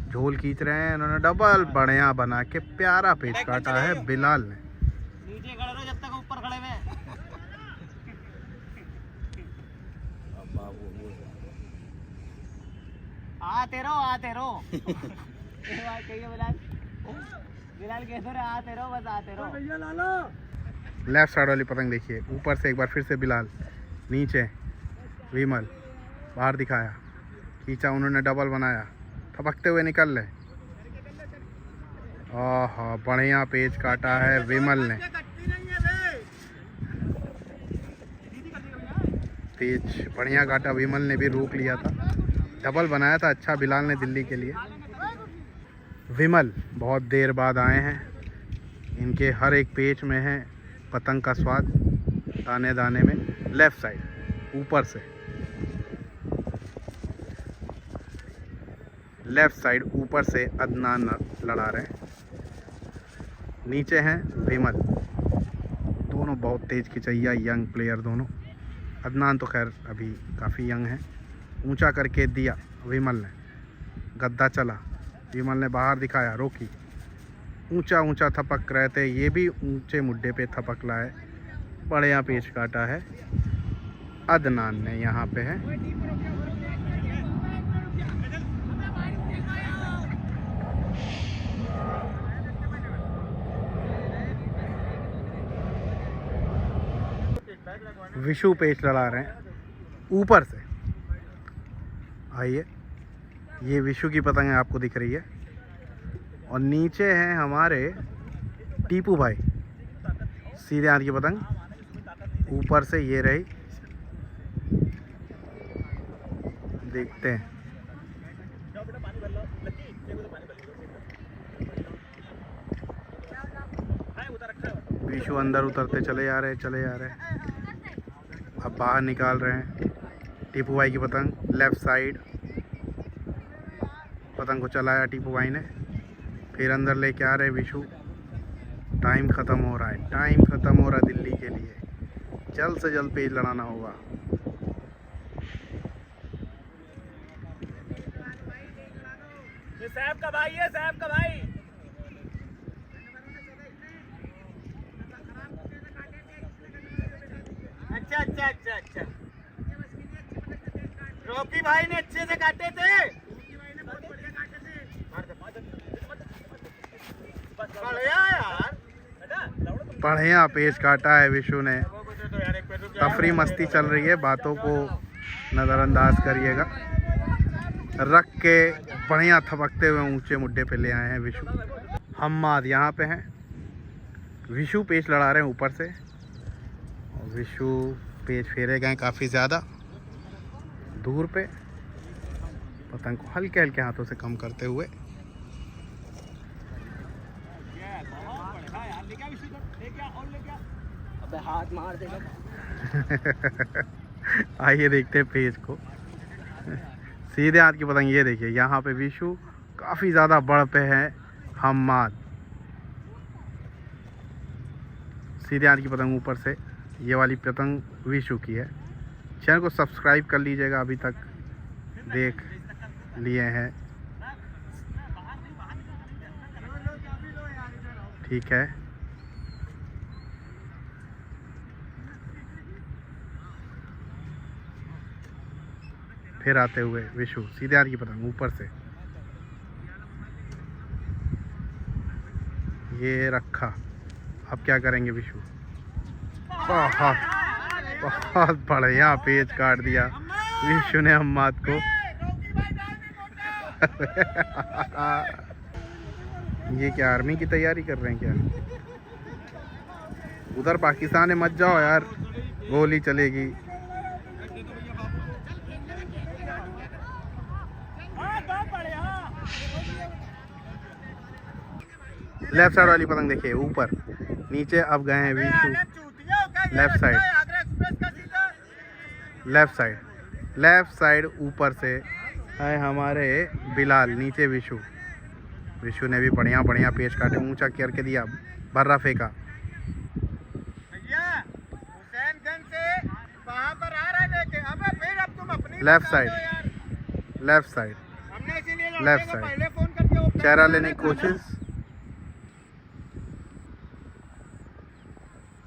झोल खींच रहे हैं, इन्होंने डबल बढ़िया बना के प्यारा पेज काटा है बिलाल ने। नीचे खड़े रहो जब तक ऊपर खड़े हुए हैं। आते रहो कहिए बिलाल, बिलाल कैसे रहे, आते रहो बस आते रहो। लेफ्ट साइड वाली पतंग देखिए, ऊपर से एक बार फिर से बिलाल, नीचे विमल बाहर दिखाया, खींचा, उन्होंने डबल बनाया, थपकते हुए निकल रहे। आहा बढ़िया पेज काटा है विमल ने। पेज बढ़िया काटा, विमल ने भी रोक लिया था, डबल बनाया था अच्छा बिलाल ने दिल्ली के लिए। विमल बहुत देर बाद आए हैं, इनके हर एक पेज में है पतंग का स्वाद, दाने दाने में। लेफ्ट साइड ऊपर से, लेफ्ट साइड ऊपर से अदनान लड़ा रहे हैं, नीचे हैं विमल। दोनों बहुत तेज खिंचैया, यंग प्लेयर दोनों। अदनान तो खैर अभी काफ़ी यंग है। ऊंचा करके दिया विमल ने, गद्दा चला, विमल ने बाहर दिखाया, रोकी, ऊंचा ऊंचा थपक रहे थे, ये भी ऊंचे मुड्डे पे थपक लाए, बढ़िया पेच काटा है अदनान ने। यहाँ पे है विशु पेच लड़ा रहे हैं ऊपर से। आइए, ये विशु की पतंग है, आपको दिख रही है, और नीचे हैं हमारे टीपू भाई। सीधे हाथ की पतंग ऊपर से ये रही, देखते हैं। विशु अंदर उतरते चले जा रहे। अब बाहर निकाल रहे हैं टीपू भाई की पतंग। लेफ्ट साइड पतंग को चलाया टीपू भाई ने, फिर अंदर लेके आ रहे विशु। टाइम ख़त्म हो रहा है दिल्ली के लिए, जल्द से जल्द पेज लड़ाना होगा। ये साहब का भाई है, साहब का भाई। अच्छा। रॉकी भाई ने अच्छे से काटे थे। बढ़िया पेज काटा है विशु ने। तफरी मस्ती चल रही है, बातों को नज़रअंदाज करिएगा। रख के बढ़िया थपकते हुए ऊंचे मुड्डे पे ले आए हैं विशु। हम्माद यहाँ पे हैं, विशु पेच लड़ा रहे हैं ऊपर से, और विशु पेच फेरे गए काफ़ी ज़्यादा दूर पे, पतंग को हल्के हल्के हाथों से कम करते हुए। अबे हाथ मार देगा। आइए देखते हैं पेज को। सीधे हाथ की पतंग ये देखिए, यहाँ पे विशु काफ़ी ज़्यादा बढ़ पे है हम्माद। सीधे हाथ की पतंग ऊपर से, ये वाली पतंग विशु की है। चैनल को सब्सक्राइब कर लीजिएगा, अभी तक देख लिए हैं, ठीक है। फिर आते हुए विशु, सीधे हाथ की पतंग ऊपर से, ये रखा। अब क्या करेंगे विशु? बहुत बढ़िया पेज काट दिया विशु ने हम्माद को। ये क्या आर्मी की तैयारी कर रहे हैं क्या? उधर पाकिस्तान में मत जाओ यार, गोली चलेगी। लेफ्ट साइड वाली पतंग देखिए ऊपर नीचे अब गए हैं Vishu left side left side ऊपर से है हमारे बिलाल नीचे विशु विशु ने भी बढ़िया बढ़िया पेच काटे ऊंचा करके दिया भर्रा फेंका लेफ्ट साइड चेहरा लेने की कोशिश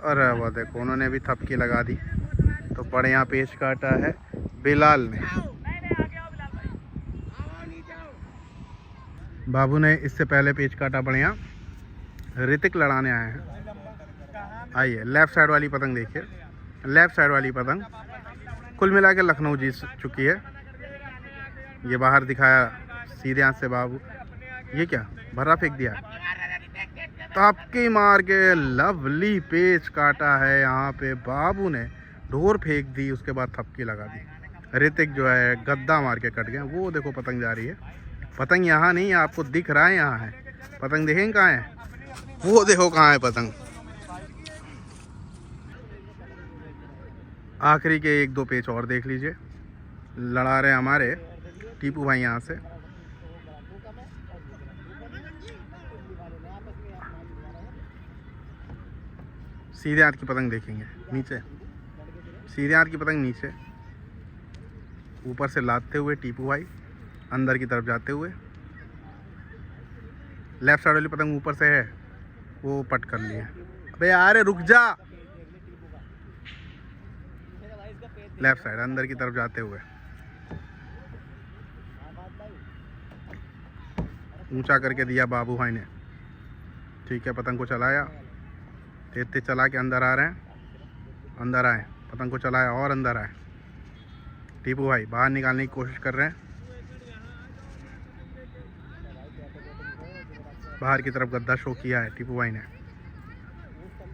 अरे वो देखो उन्होंने भी थपकी लगा दी तो बढ़िया पेच काटा है बिलाल ने बाबू ने इससे पहले पेच काटा बढ़िया ऋतिक लड़ाने आए हैं आइए लेफ्ट साइड वाली पतंग देखिए लेफ्ट साइड वाली पतंग कुल मिला के लखनऊ जीत चुकी है ये बाहर दिखाया सीधे हाथ से बाबू ये क्या भर्रा फेंक दिया तापकी मार के लवली पेच काटा है यहाँ पे बाबू ने ढोर फेंक दी उसके बाद थपकी लगा दी ऋतिक जो है गद्दा मार के कट गया वो देखो पतंग जा रही है पतंग यहाँ नहीं है आपको दिख रहा है यहाँ है पतंग देखेंगे कहाँ है वो देखो कहाँ है पतंग आखिरी के 1-2 पेच और देख लीजिए लड़ा रहे हमारे टीपू भाई यहाँ से सीधे हाथ की पतंग देखेंगे नीचे सीधे हाथ की पतंग नीचे ऊपर से लादते हुए टीपू भाई अंदर की तरफ जाते हुए लेफ्ट साइड वाली पतंग ऊपर से है वो पट कर लिए अबे यार रुक जा लेफ्ट साइड अंदर की तरफ जाते हुए ऊंचा करके दिया बाबू भाई ने ठीक है पतंग को चलाया तेज तेज चला के अंदर आ रहे हैं अंदर आए पतंग को चलाया और अंदर आए टीपू भाई बाहर निकालने की कोशिश कर रहे हैं बाहर की तरफ गद्दा शो किया है टीपू भाई ने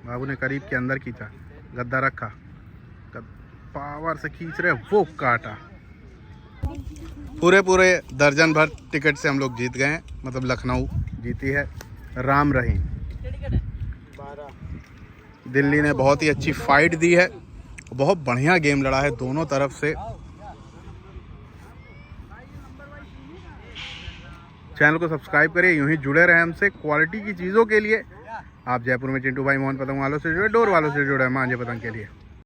बाबू ने करीब के अंदर खींचा गद्दा रखा पावर से खींच रहे वो काटा पूरे दर्जन भर टिकट से हम लोग जीत गए हैं मतलब लखनऊ जीती है राम रहीम दिल्ली ने बहुत ही अच्छी फाइट दी है बहुत बढ़िया गेम लड़ा है दोनों तरफ से चैनल को सब्सक्राइब करिए यूं ही जुड़े रहे हमसे क्वालिटी की चीज़ों के लिए आप जयपुर में चिंटू भाई मोहन पतंग वालों से जुड़े डोर वालों से जुड़े मांझे पतंग के लिए